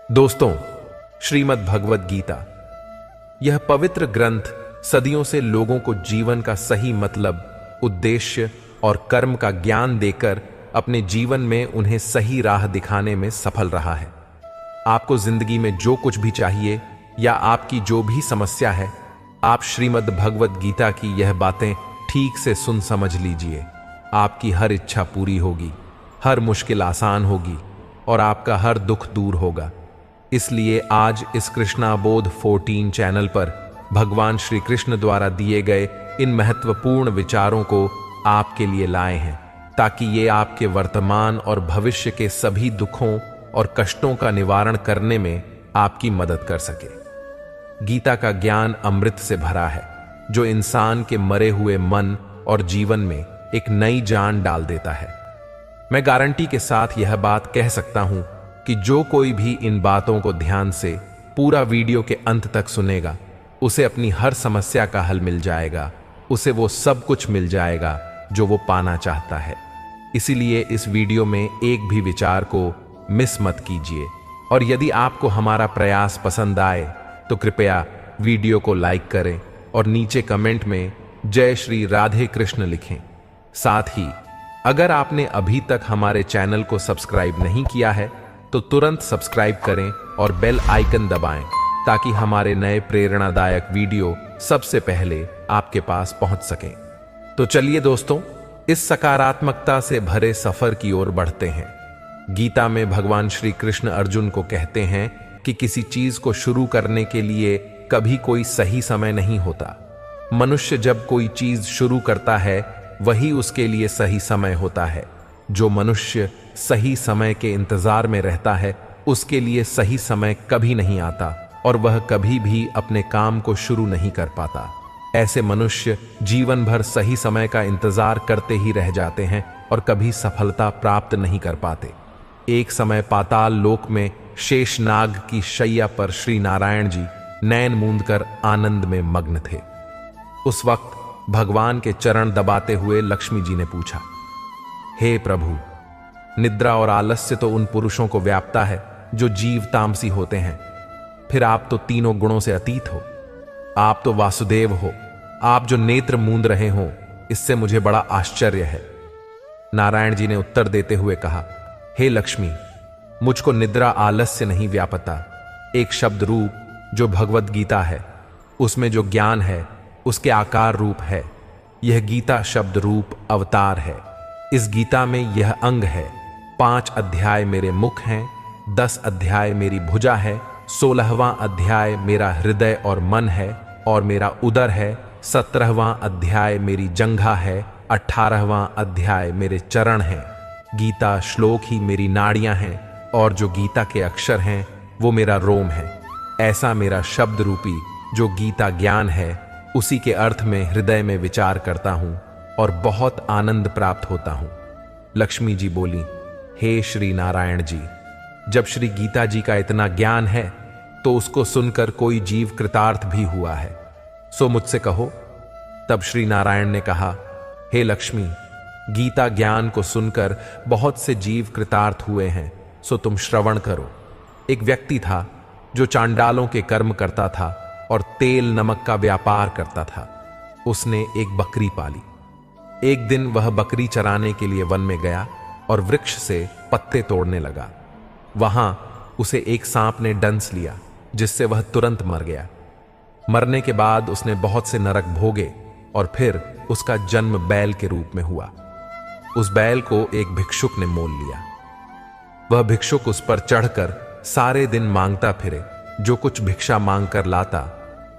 दोस्तों, श्रीमद् भगवद गीता यह पवित्र ग्रंथ सदियों से लोगों को जीवन का सही मतलब, उद्देश्य और कर्म का ज्ञान देकर अपने जीवन में उन्हें सही राह दिखाने में सफल रहा है। आपको जिंदगी में जो कुछ भी चाहिए या आपकी जो भी समस्या है, आप श्रीमद् भगवद गीता की यह बातें ठीक से सुन समझ लीजिए। आपकी हर इच्छा पूरी होगी, हर मुश्किल आसान होगी और आपका हर दुख दूर होगा। इसलिए आज इस कृष्णाबोध 14 चैनल पर भगवान श्री कृष्ण द्वारा दिए गए इन महत्वपूर्ण विचारों को आपके लिए लाए हैं, ताकि ये आपके वर्तमान और भविष्य के सभी दुखों और कष्टों का निवारण करने में आपकी मदद कर सके। गीता का ज्ञान अमृत से भरा है, जो इंसान के मरे हुए मन और जीवन में एक नई जान डाल देता है। मैं गारंटी के साथ यह बात कह सकता हूं कि जो कोई भी इन बातों को ध्यान से पूरा वीडियो के अंत तक सुनेगा, उसे अपनी हर समस्या का हल मिल जाएगा, उसे वो सब कुछ मिल जाएगा जो वो पाना चाहता है। इसीलिए इस वीडियो में एक भी विचार को मिस मत कीजिए, और यदि आपको हमारा प्रयास पसंद आए तो कृपया वीडियो को लाइक करें और नीचे कमेंट में जय श्री राधे कृष्ण लिखें। साथ ही अगर आपने अभी तक हमारे चैनल को सब्सक्राइब नहीं किया है तो तुरंत सब्सक्राइब करें और बेल आइकन दबाएं, ताकि हमारे नए प्रेरणादायक वीडियो सबसे पहले आपके पास पहुंच सकें। तो चलिए दोस्तों, इस सकारात्मकता से भरे सफर की ओर बढ़ते हैं। गीता में भगवान श्री कृष्ण अर्जुन को कहते हैं कि किसी चीज को शुरू करने के लिए कभी कोई सही समय नहीं होता। मनुष्य जब कोई चीज शुरू करता है, वही उसके लिए सही समय होता है। जो मनुष्य सही समय के इंतजार में रहता है, उसके लिए सही समय कभी नहीं आता और वह कभी भी अपने काम को शुरू नहीं कर पाता। ऐसे मनुष्य जीवन भर सही समय का इंतजार करते ही रह जाते हैं और कभी सफलता प्राप्त नहीं कर पाते। एक समय पाताल लोक में शेषनाग की शैया पर श्री नारायण जी नैन मूंदकर आनंद में मग्न थे। उस वक्त भगवान के चरण दबाते हुए लक्ष्मी जी ने पूछा, हे प्रभु, निद्रा और आलस्य तो उन पुरुषों को व्यापता है जो जीव तामसी होते हैं, फिर आप तो तीनों गुणों से अतीत हो। आप तो वासुदेव हो। आप जो नेत्र मूंद रहे हो, इससे मुझे बड़ा आश्चर्य है। नारायण जी ने उत्तर देते हुए कहा, हे लक्ष्मी, मुझको निद्रा आलस्य नहीं व्यापता। एक शब्द रूप जो भगवद गीता है, उसमें जो ज्ञान है उसके आकार रूप है। यह गीता शब्द रूप अवतार है। इस गीता में यह अंग है। 5 अध्याय मेरे मुख हैं, 10 अध्याय मेरी भुजा है, 16वां अध्याय मेरा हृदय और मन है और मेरा उदर है, 17वां अध्याय मेरी जंघा है, 18वां अध्याय मेरे चरण हैं। गीता श्लोक ही मेरी नाड़ियां हैं और जो गीता के अक्षर हैं वो मेरा रोम है। ऐसा मेरा शब्द रूपी जो गीता ज्ञान है, उसी के अर्थ में हृदय में विचार करता हूं और बहुत आनंद प्राप्त होता हूं। लक्ष्मी जी बोली, हे श्री नारायण जी, जब श्री गीता जी का इतना ज्ञान है तो उसको सुनकर कोई जीव कृतार्थ भी हुआ है, सो मुझसे कहो। तब श्री नारायण ने कहा, हे लक्ष्मी, गीता ज्ञान को सुनकर बहुत से जीव कृतार्थ हुए हैं, सो तुम श्रवण करो। एक व्यक्ति था जो चांडालों के कर्म करता था और तेल नमक का व्यापार करता था। उसने एक बकरी पाली। एक दिन वह बकरी चराने के लिए वन में गया और वृक्ष से पत्ते तोड़ने लगा। वहां उसे एक सांप ने डंस लिया, जिससे वह तुरंत मर गया। मरने के बाद उसने बहुत से नरक भोगे और फिर उसका जन्म बैल के रूप में हुआ। उस बैल को एक भिक्षुक ने मोल लिया। वह भिक्षुक उस पर चढ़कर सारे दिन मांगता फिरे। जो कुछ भिक्षा मांग कर लाता,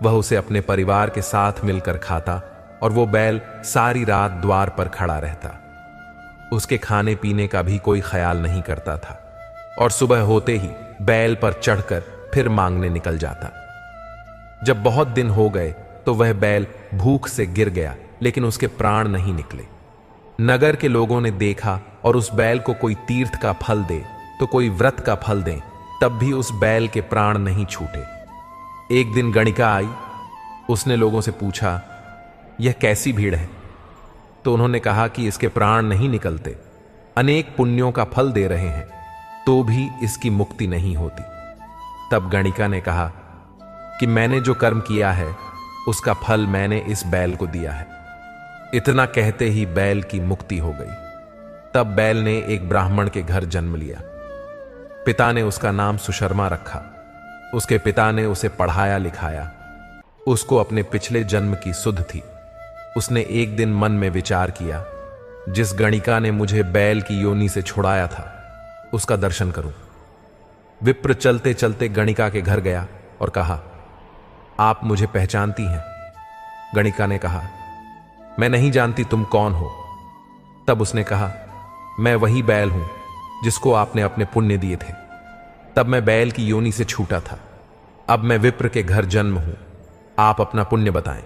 वह उसे अपने परिवार के साथ मिलकर खाता और वो बैल सारी रात द्वार पर खड़ा रहता। उसके खाने पीने का भी कोई ख्याल नहीं करता था और सुबह होते ही बैल पर चढ़कर फिर मांगने निकल जाता। जब बहुत दिन हो गए तो वह बैल भूख से गिर गया, लेकिन उसके प्राण नहीं निकले। नगर के लोगों ने देखा और उस बैल को कोई तीर्थ का फल दे तो कोई व्रत का फल दें, तब भी उस बैल के प्राण नहीं छूटे। एक दिन गणिका आई। उसने लोगों से पूछा, यह कैसी भीड़ है? तो उन्होंने कहा कि इसके प्राण नहीं निकलते, अनेक पुण्यों का फल दे रहे हैं, तो भी इसकी मुक्ति नहीं होती। तब गणिका ने कहा कि मैंने जो कर्म किया है उसका फल मैंने इस बैल को दिया है। इतना कहते ही बैल की मुक्ति हो गई। तब बैल ने एक ब्राह्मण के घर जन्म लिया। पिता ने उसका नाम सुशर्मा रखा। उसके पिता ने उसे पढ़ाया लिखाया। उसको अपने पिछले जन्म की सुध थी। उसने एक दिन मन में विचार किया, जिस गणिका ने मुझे बैल की योनि से छुड़ाया था उसका दर्शन करूं। विप्र चलते चलते गणिका के घर गया और कहा, आप मुझे पहचानती हैं? गणिका ने कहा, मैं नहीं जानती तुम कौन हो। तब उसने कहा, मैं वही बैल हूं जिसको आपने अपने पुण्य दिए थे। तब मैं बैल की योनि से छूटा था। अब मैं विप्र के घर जन्म हूं। आप अपना पुण्य बताएं।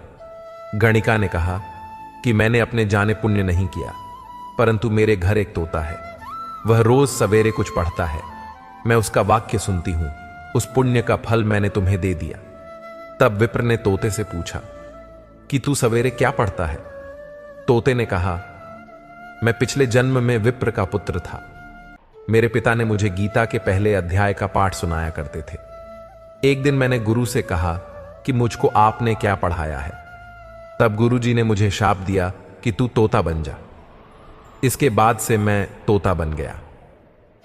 गणिका ने कहा कि मैंने अपने जाने पुण्य नहीं किया, परंतु मेरे घर एक तोता है। वह रोज सवेरे कुछ पढ़ता है। मैं उसका वाक्य सुनती हूं। उस पुण्य का फल मैंने तुम्हें दे दिया। तब विप्र ने तोते से पूछा कि तू सवेरे क्या पढ़ता है? तोते ने कहा, मैं पिछले जन्म में विप्र का पुत्र था। मेरे पिता ने मुझे गीता के पहले अध्याय का पाठ सुनाया करते थे। एक दिन मैंने गुरु से कहा कि मुझको आपने क्या पढ़ाया है। तब गुरुजी ने मुझे शाप दिया कि तू तोता बन जा। इसके बाद से मैं तोता बन गया।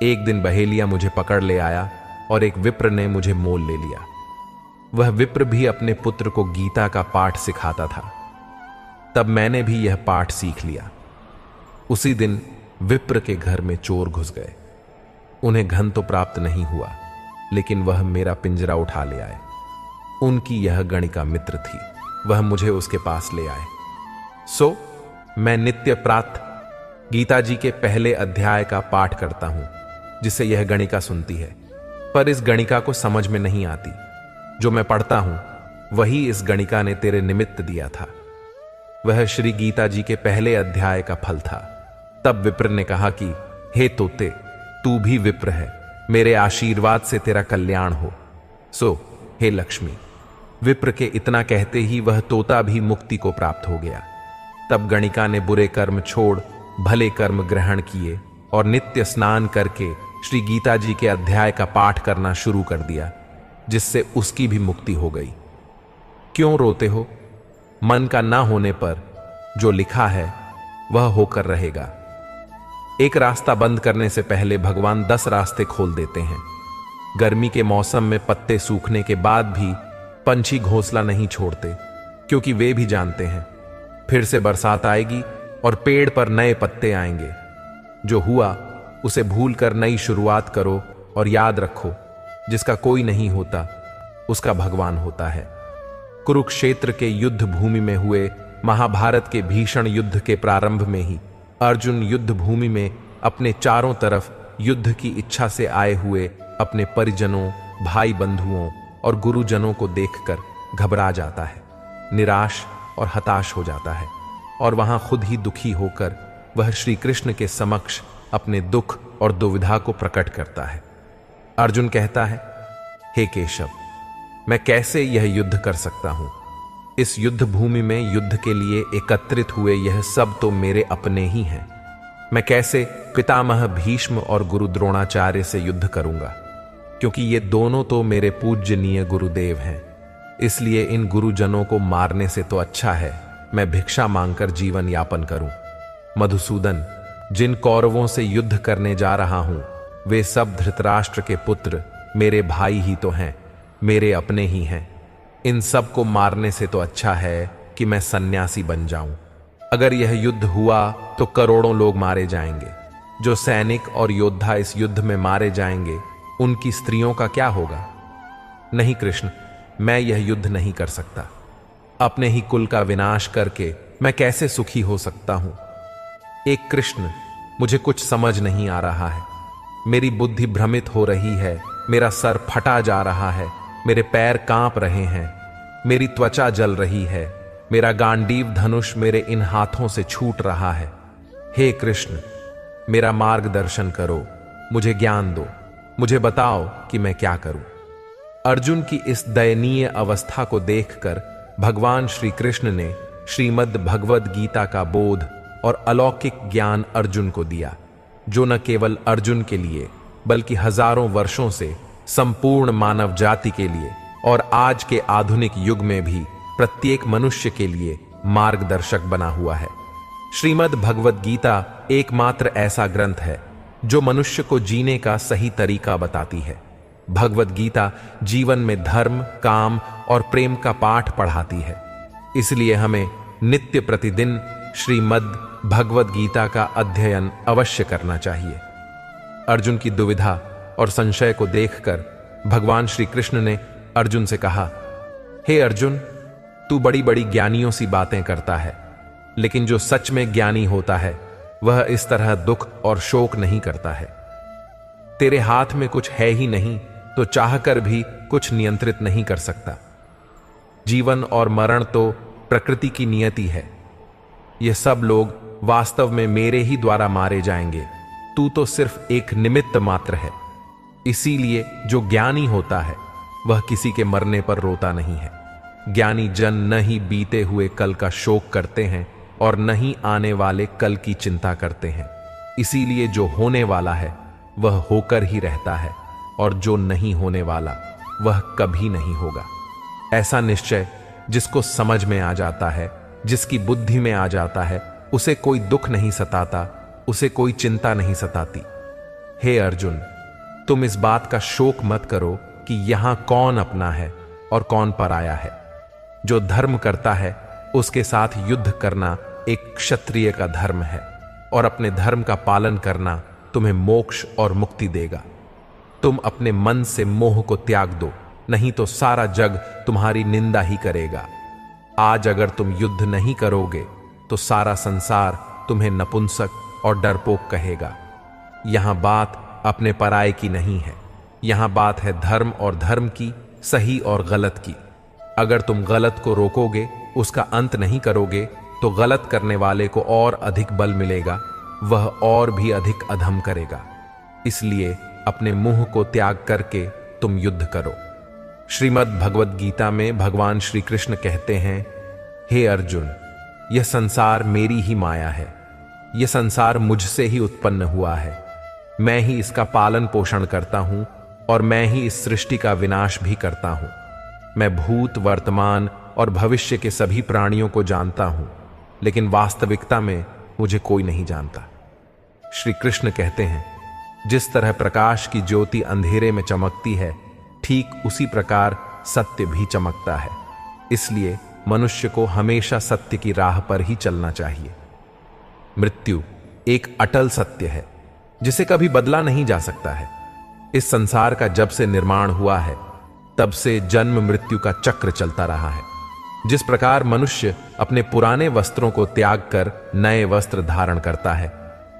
एक दिन बहेलिया मुझे पकड़ ले आया और एक विप्र ने मुझे मोल ले लिया। वह विप्र भी अपने पुत्र को गीता का पाठ सिखाता था। तब मैंने भी यह पाठ सीख लिया। उसी दिन विप्र के घर में चोर घुस गए। उन्हें धन तो प्राप्त नहीं हुआ, लेकिन वह मेरा पिंजरा उठा ले आए। उनकी यह गणिका मित्र थी। वह मुझे उसके पास ले आए। सो मैं नित्य प्रातः गीता जी के पहले अध्याय का पाठ करता हूं, जिसे यह गणिका सुनती है। पर इस गणिका को समझ में नहीं आती। जो मैं पढ़ता हूं वही इस गणिका ने तेरे निमित्त दिया था। वह श्री गीता जी के पहले अध्याय का फल था। तब विप्र ने कहा कि हे तोते, तू भी विप्र है। मेरे आशीर्वाद से तेरा कल्याण हो। सो हे लक्ष्मी। विप्र के इतना कहते ही वह तोता भी मुक्ति को प्राप्त हो गया। तब गणिका ने बुरे कर्म छोड़ भले कर्म ग्रहण किए और नित्य स्नान करके श्री गीता जी के अध्याय का पाठ करना शुरू कर दिया, जिससे उसकी भी मुक्ति हो गई। क्यों रोते हो? मन का ना होने पर जो लिखा है वह होकर रहेगा। एक रास्ता बंद करने से पहले भगवान 10 रास्ते खोल देते हैं। गर्मी के मौसम में पत्ते सूखने के बाद भी पंछी घोंसला नहीं छोड़ते, क्योंकि वे भी जानते हैं फिर से बरसात आएगी और पेड़ पर नए पत्ते आएंगे। जो हुआ उसे भूलकर नई शुरुआत करो और याद रखो, जिसका कोई नहीं होता उसका भगवान होता है। कुरुक्षेत्र के युद्ध भूमि में हुए महाभारत के भीषण युद्ध के प्रारंभ में ही अर्जुन युद्ध भूमि में अपने चारों तरफ युद्ध की इच्छा से आए हुए अपने परिजनों, भाई बंधुओं और गुरुजनों को देखकर घबरा जाता है, निराश और हताश हो जाता है और वहां खुद ही दुखी होकर वह श्री कृष्ण के समक्ष अपने दुख और दुविधा को प्रकट करता है। अर्जुन कहता है, हे केशव, मैं कैसे यह युद्ध कर सकता हूं? इस युद्ध भूमि में युद्ध के लिए एकत्रित हुए यह सब तो मेरे अपने ही हैं। मैं कैसे पितामह भीष्म और गुरु द्रोणाचार्य से युद्ध करूंगा? क्योंकि ये दोनों तो मेरे पूज्यनीय गुरुदेव हैं। इसलिए इन गुरुजनों को मारने से तो अच्छा है मैं भिक्षा मांगकर जीवन यापन करूं। मधुसूदन, जिन कौरवों से युद्ध करने जा रहा हूं वे सब धृतराष्ट्र के पुत्र मेरे भाई ही तो हैं, मेरे अपने ही हैं। इन सब को मारने से तो अच्छा है कि मैं सन्यासी बन जाऊं। अगर यह युद्ध हुआ तो करोड़ों लोग मारे जाएंगे। जो सैनिक और योद्धा इस युद्ध में मारे जाएंगे उनकी स्त्रियों का क्या होगा? नहीं कृष्ण, मैं यह युद्ध नहीं कर सकता। अपने ही कुल का विनाश करके मैं कैसे सुखी हो सकता हूं? एक कृष्ण, मुझे कुछ समझ नहीं आ रहा है। मेरी बुद्धि भ्रमित हो रही है, मेरा सर फटा जा रहा है, मेरे पैर कांप रहे हैं, मेरी त्वचा जल रही है, मेरा गांडीव धनुष मेरे इन हाथों से छूट रहा है। हे कृष्ण, मेरा मार्गदर्शन करो, मुझे ज्ञान दो, मुझे बताओ कि मैं क्या करूं। अर्जुन की इस दयनीय अवस्था को देखकर भगवान श्री कृष्ण ने श्रीमद् भगवद गीता का बोध और अलौकिक ज्ञान अर्जुन को दिया, जो न केवल अर्जुन के लिए बल्कि हजारों वर्षों से संपूर्ण मानव जाति के लिए और आज के आधुनिक युग में भी प्रत्येक मनुष्य के लिए मार्गदर्शक बना हुआ है। श्रीमद् भगवद गीता एकमात्र ऐसा ग्रंथ है जो मनुष्य को जीने का सही तरीका बताती है। भगवद गीता जीवन में धर्म, काम और प्रेम का पाठ पढ़ाती है। इसलिए हमें नित्य प्रतिदिन श्रीमद् भगवद गीता का अध्ययन अवश्य करना चाहिए। अर्जुन की दुविधा और संशय को देखकर भगवान श्री कृष्ण ने अर्जुन से कहा, हे अर्जुन, तू बड़ी बड़ी ज्ञानियों सी बातें करता है, लेकिन जो सच में ज्ञानी होता है वह इस तरह दुख और शोक नहीं करता है। तेरे हाथ में कुछ है ही नहीं तो चाहकर भी कुछ नियंत्रित नहीं कर सकता। जीवन और मरण तो प्रकृति की नियति है। ये सब लोग वास्तव में मेरे ही द्वारा मारे जाएंगे। तू तो सिर्फ एक निमित्त मात्र है। इसीलिए जो ज्ञानी होता है वह किसी के मरने पर रोता नहीं है। ज्ञानी जन न ही बीते हुए कल का शोक करते हैं और न ही आने वाले कल की चिंता करते हैं। इसीलिए जो होने वाला है वह होकर ही रहता है और जो नहीं होने वाला वह कभी नहीं होगा। ऐसा निश्चय जिसको समझ में आ जाता है, जिसकी बुद्धि में आ जाता है, उसे कोई दुख नहीं सताता, उसे कोई चिंता नहीं सताती। हे अर्जुन, तुम इस बात का शोक मत करो कि यहां कौन अपना है और कौन पराया है। जो धर्म करता है उसके साथ युद्ध करना एक क्षत्रिय का धर्म है और अपने धर्म का पालन करना तुम्हें मोक्ष और मुक्ति देगा। तुम अपने मन से मोह को त्याग दो, नहीं तो सारा जग तुम्हारी निंदा ही करेगा। आज अगर तुम युद्ध नहीं करोगे तो सारा संसार तुम्हें नपुंसक और डरपोक कहेगा। यहां बात अपने पराये की नहीं है, यहां बात है धर्म और धर्म की, सही और गलत की। अगर तुम गलत को रोकोगे, उसका अंत नहीं करोगे, तो गलत करने वाले को और अधिक बल मिलेगा, वह और भी अधिक अधम करेगा। इसलिए अपने मुंह को त्याग करके तुम युद्ध करो। श्रीमद् भगवद गीता में भगवान श्री कृष्ण कहते हैं, हे अर्जुन, यह संसार मेरी ही माया है। यह संसार मुझसे ही उत्पन्न हुआ है। मैं ही इसका पालन पोषण करता हूं और मैं ही इस सृष्टि का विनाश भी करता हूं। मैं भूत, वर्तमान और भविष्य के सभी प्राणियों को जानता हूं, लेकिन वास्तविकता में मुझे कोई नहीं जानता। श्री कृष्ण कहते हैं, जिस तरह प्रकाश की ज्योति अंधेरे में चमकती है, ठीक उसी प्रकार सत्य भी चमकता है। इसलिए मनुष्य को हमेशा सत्य की राह पर ही चलना चाहिए। मृत्यु एक अटल सत्य है जिसे कभी बदला नहीं जा सकता है। इस संसार का जब से निर्माण हुआ है तब से जन्म मृत्यु का चक्र चलता रहा है। जिस प्रकार मनुष्य अपने पुराने वस्त्रों को त्याग कर नए वस्त्र धारण करता है,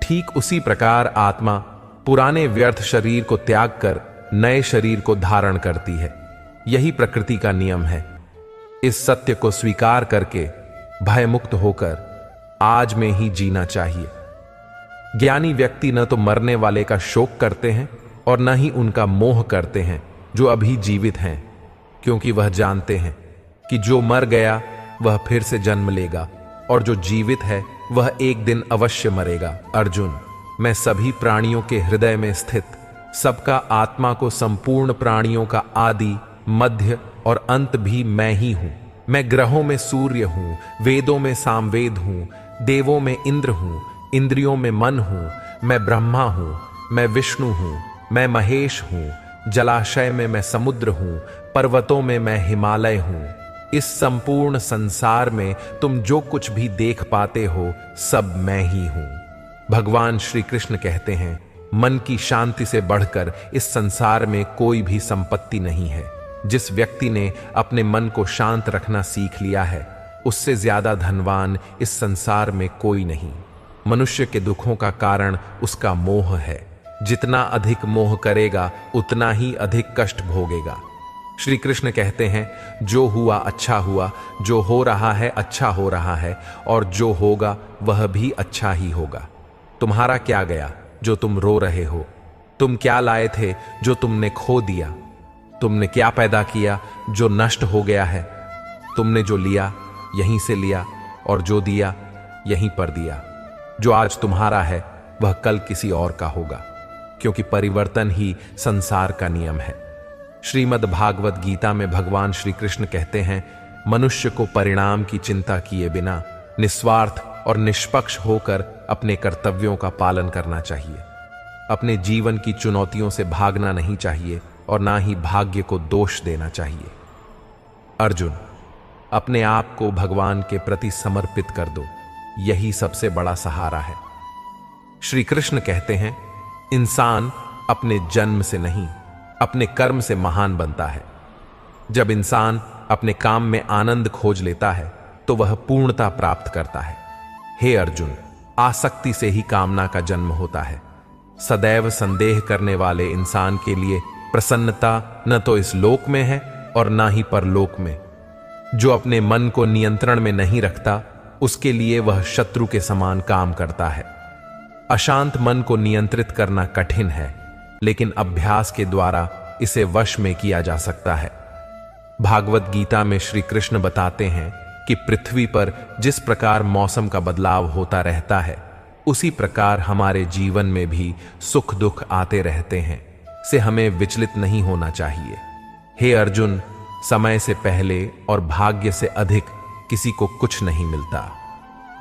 ठीक उसी प्रकार आत्मा पुराने व्यर्थ शरीर को त्याग कर नए शरीर को धारण करती है। यही प्रकृति का नियम है। इस सत्य को स्वीकार करके भयमुक्त होकर आज में ही जीना चाहिए। ज्ञानी व्यक्ति न तो मरने वाले का शोक करते हैं और न ही उनका मोह करते हैं जो अभी जीवित हैं, क्योंकि वह जानते हैं कि जो मर गया वह फिर से जन्म लेगा और जो जीवित है वह एक दिन अवश्य मरेगा। अर्जुन, मैं सभी प्राणियों के हृदय में स्थित, सबका आत्मा को संपूर्ण प्राणियों का आदि, मध्य और अंत भी मैं ही हूं। मैं ग्रहों में सूर्य हूं, वेदों में सामवेद हूं, देवों में इंद्र हूं, इंद्रियों में मन हूं। मैं ब्रह्मा हूं, मैं विष्णु हूं, मैं महेश हूं। जलाशय में मैं समुद्र हूं, पर्वतों में मैं हिमालय हूं। इस संपूर्ण संसार में तुम जो कुछ भी देख पाते हो सब मैं ही हूं। भगवान श्री कृष्ण कहते हैं, मन की शांति से बढ़कर इस संसार में कोई भी संपत्ति नहीं है। जिस व्यक्ति ने अपने मन को शांत रखना सीख लिया है, उससे ज्यादा धनवान इस संसार में कोई नहीं। मनुष्य के दुखों का कारण उसका मोह है। जितना अधिक मोह करेगा उतना ही अधिक कष्ट भोगेगा। श्री कृष्ण कहते हैं, जो हुआ अच्छा हुआ, जो हो रहा है अच्छा हो रहा है, और जो होगा वह भी अच्छा ही होगा। तुम्हारा क्या गया जो तुम रो रहे हो? तुम क्या लाए थे जो तुमने खो दिया? तुमने क्या पैदा किया जो नष्ट हो गया है? तुमने जो लिया यहीं से लिया और जो दिया यहीं पर दिया। जो आज तुम्हारा है वह कल किसी और का होगा, क्योंकि परिवर्तन ही संसार का नियम है। श्रीमद् भागवत गीता में भगवान श्री कृष्ण कहते हैं, मनुष्य को परिणाम की चिंता किए बिना निस्वार्थ और निष्पक्ष होकर अपने कर्तव्यों का पालन करना चाहिए। अपने जीवन की चुनौतियों से भागना नहीं चाहिए और ना ही भाग्य को दोष देना चाहिए। अर्जुन, अपने आप को भगवान के प्रति समर्पित कर दो, यही सबसे बड़ा सहारा है। श्री कृष्ण कहते हैं, इंसान अपने जन्म से नहीं, अपने कर्म से महान बनता है। जब इंसान अपने काम में आनंद खोज लेता है तो वह पूर्णता प्राप्त करता है। हे अर्जुन, आसक्ति से ही कामना का जन्म होता है। सदैव संदेह करने वाले इंसान के लिए प्रसन्नता न तो इस लोक में है और ना ही परलोक में। जो अपने मन को नियंत्रण में नहीं रखता, उसके लिए वह शत्रु के समान काम करता है। अशांत मन को नियंत्रित करना कठिन है, लेकिन अभ्यास के द्वारा इसे वश में किया जा सकता है। भागवत गीता में श्री कृष्ण बताते हैं कि पृथ्वी पर जिस प्रकार मौसम का बदलाव होता रहता है, उसी प्रकार हमारे जीवन में भी सुख दुख आते रहते हैं, से हमें विचलित नहीं होना चाहिए। हे अर्जुन, समय से पहले और भाग्य से अधिक किसी को कुछ नहीं मिलता।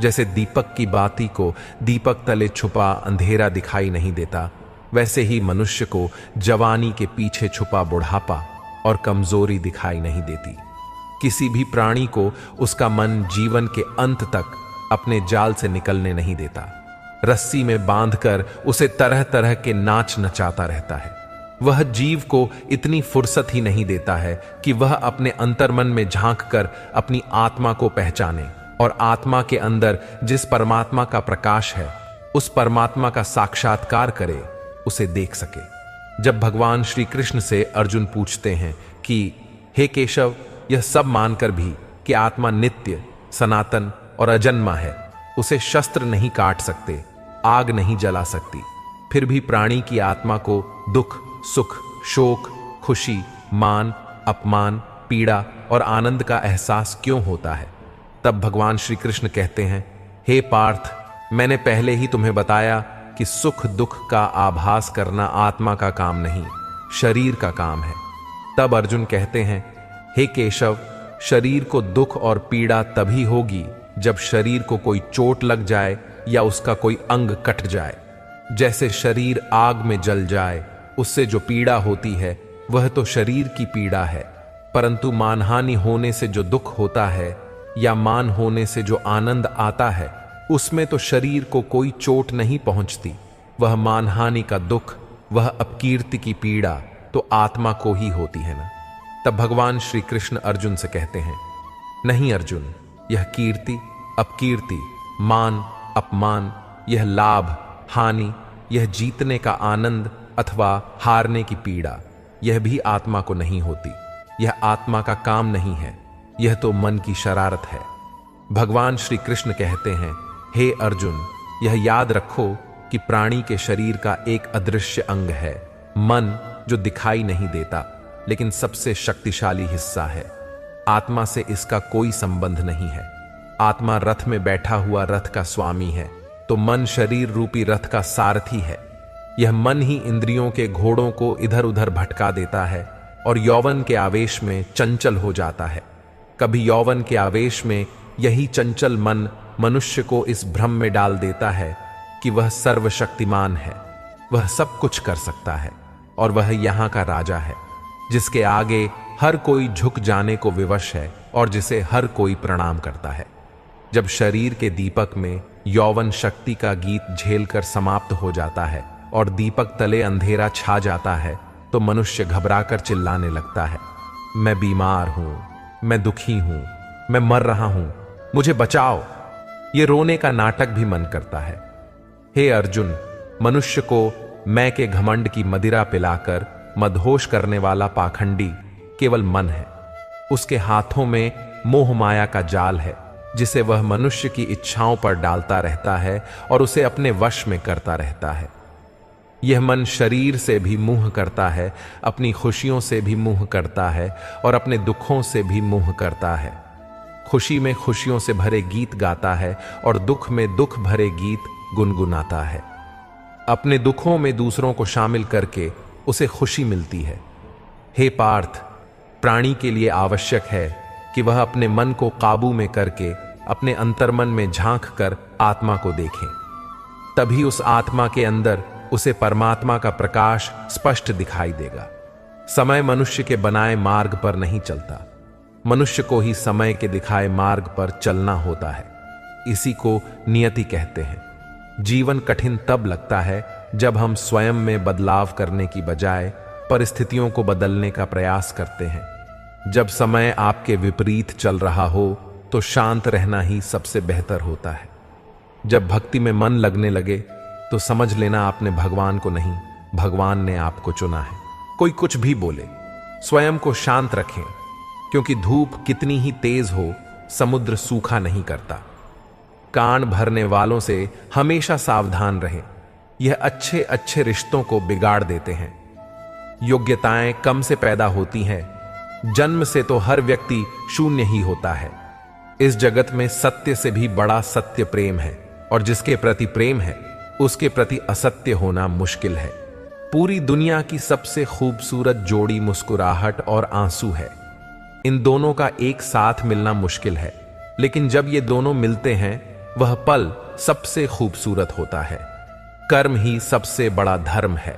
जैसे दीपक की बाती को दीपक तले छुपा अंधेरा दिखाई नहीं देता, वैसे ही मनुष्य को जवानी के पीछे छुपा बुढ़ापा और कमजोरी दिखाई नहीं देती। किसी भी प्राणी को उसका मन जीवन के अंत तक अपने जाल से निकलने नहीं देता। रस्सी में बांधकर उसे तरह तरह के नाच नचाता रहता है। वह जीव को इतनी फुर्सत ही नहीं देता है कि वह अपने अंतर्मन में झांककर अपनी आत्मा को पहचाने और आत्मा के अंदर जिस परमात्मा का प्रकाश है, उस परमात्मा का साक्षात्कार करे, उसे देख सके। जब भगवान श्री कृष्ण से अर्जुन पूछते हैं कि हे केशव, यह सब मानकर भी कि आत्मा नित्य, सनातन और अजन्मा है, उसे शस्त्र नहीं काट सकते, आग नहीं जला सकती, फिर भी प्राणी की आत्मा को दुख, सुख, शोक, खुशी, मान, अपमान, पीड़ा और आनंद का एहसास क्यों होता है? तब भगवान श्री कृष्ण कहते हैं, हे पार्थ, मैंने पहले ही तुम्हें बताया कि सुख दुख का आभास करना आत्मा का काम नहीं, शरीर का काम है। तब अर्जुन कहते हैं, हे केशव, शरीर को दुख और पीड़ा तभी होगी जब शरीर को कोई चोट लग जाए या उसका कोई अंग कट जाए। जैसे शरीर आग में जल जाए, उससे जो पीड़ा होती है वह तो शरीर की पीड़ा है, परंतु मानहानि होने से जो दुख होता है या मान होने से जो आनंद आता है, उसमें तो शरीर को कोई चोट नहीं पहुंचती। वह मानहानि का दुख, वह अपकीर्ति की पीड़ा तो आत्मा को ही होती है ना। तब भगवान श्री कृष्ण अर्जुन से कहते हैं, नहीं अर्जुन, यह कीर्ति, अपकीर्ति, मान, अपमान, यह लाभ, हानि, यह जीतने का आनंद अथवा हारने की पीड़ा, यह भी आत्मा को नहीं होती। यह आत्मा का काम नहीं है, यह तो मन की शरारत है। भगवान श्री कृष्ण कहते हैं, हे अर्जुन, यह याद रखो कि प्राणी के शरीर का एक अदृश्य अंग है, मन, जो दिखाई नहीं देता लेकिन सबसे शक्तिशाली हिस्सा है। आत्मा से इसका कोई संबंध नहीं है। आत्मा रथ में बैठा हुआ रथ का स्वामी है, तो मन शरीर रूपी रथ का सारथी है। यह मन ही इंद्रियों के घोड़ों को इधर उधर भटका देता है और यौवन के आवेश में चंचल हो जाता है। कभी यौवन के आवेश में यही चंचल मन मनुष्य को इस भ्रम में डाल देता है कि वह सर्वशक्तिमान है, वह सब कुछ कर सकता है और वह यहाँ का राजा है, जिसके आगे हर कोई झुक जाने को विवश है और जिसे हर कोई प्रणाम करता है। जब शरीर के दीपक में यौवन शक्ति का गीत झेलकर समाप्त हो जाता है और दीपक तले अंधेरा छा जाता है, तो मनुष्य घबराकर चिल्लाने लगता है, मैं बीमार हूं, मैं दुखी हूं, मैं मर रहा हूं, मुझे बचाओ। ये रोने का नाटक भी मन करता है। हे अर्जुन, मनुष्य को मैं के घमंड की मदिरा पिलाकर मदहोश करने वाला पाखंडी केवल मन है। उसके हाथों में मोह माया का जाल है, जिसे वह मनुष्य की इच्छाओं पर डालता रहता है और उसे अपने वश में करता रहता है। यह मन शरीर से भी मुंह करता है, अपनी खुशियों से भी मुंह करता है और अपने दुखों से भी मुंह करता है। खुशी में खुशियों से भरे गीत गाता है और दुख में दुख भरे गीत गुनगुनाता है। अपने दुखों में दूसरों को शामिल करके उसे खुशी मिलती है। हे पार्थ, प्राणी के लिए आवश्यक है कि वह अपने मन को काबू में करके अपने अंतर्मन में झांक कर आत्मा को देखें। तभी उस आत्मा के अंदर उसे परमात्मा का प्रकाश स्पष्ट दिखाई देगा। समय मनुष्य के बनाए मार्ग पर नहीं चलता, मनुष्य को ही समय के दिखाए मार्ग पर चलना होता है। इसी को नियति कहते हैं। जीवन कठिन तब लगता है जब हम स्वयं में बदलाव करने की बजाय परिस्थितियों को बदलने का प्रयास करते हैं। जब समय आपके विपरीत चल रहा हो तो शांत रहना ही सबसे बेहतर होता है। जब भक्ति में मन लगने लगे तो समझ लेना आपने भगवान को नहीं, भगवान ने आपको चुना है। कोई कुछ भी बोले, स्वयं को शांत रखें, क्योंकि धूप कितनी ही तेज हो, समुद्र सूखा नहीं करता। कान भरने वालों से हमेशा सावधान रहें, यह अच्छे अच्छे रिश्तों को बिगाड़ देते हैं। योग्यताएं कम से पैदा होती हैं, जन्म से तो हर व्यक्ति शून्य ही होता है। इस जगत में सत्य से भी बड़ा सत्य प्रेम है, और जिसके प्रति प्रेम है उसके प्रति असत्य होना मुश्किल है। पूरी दुनिया की सबसे खूबसूरत जोड़ी मुस्कुराहट और आंसू है। इन दोनों का एक साथ मिलना मुश्किल है, लेकिन जब ये दोनों मिलते हैं वह पल सबसे खूबसूरत होता है। कर्म ही सबसे बड़ा धर्म है।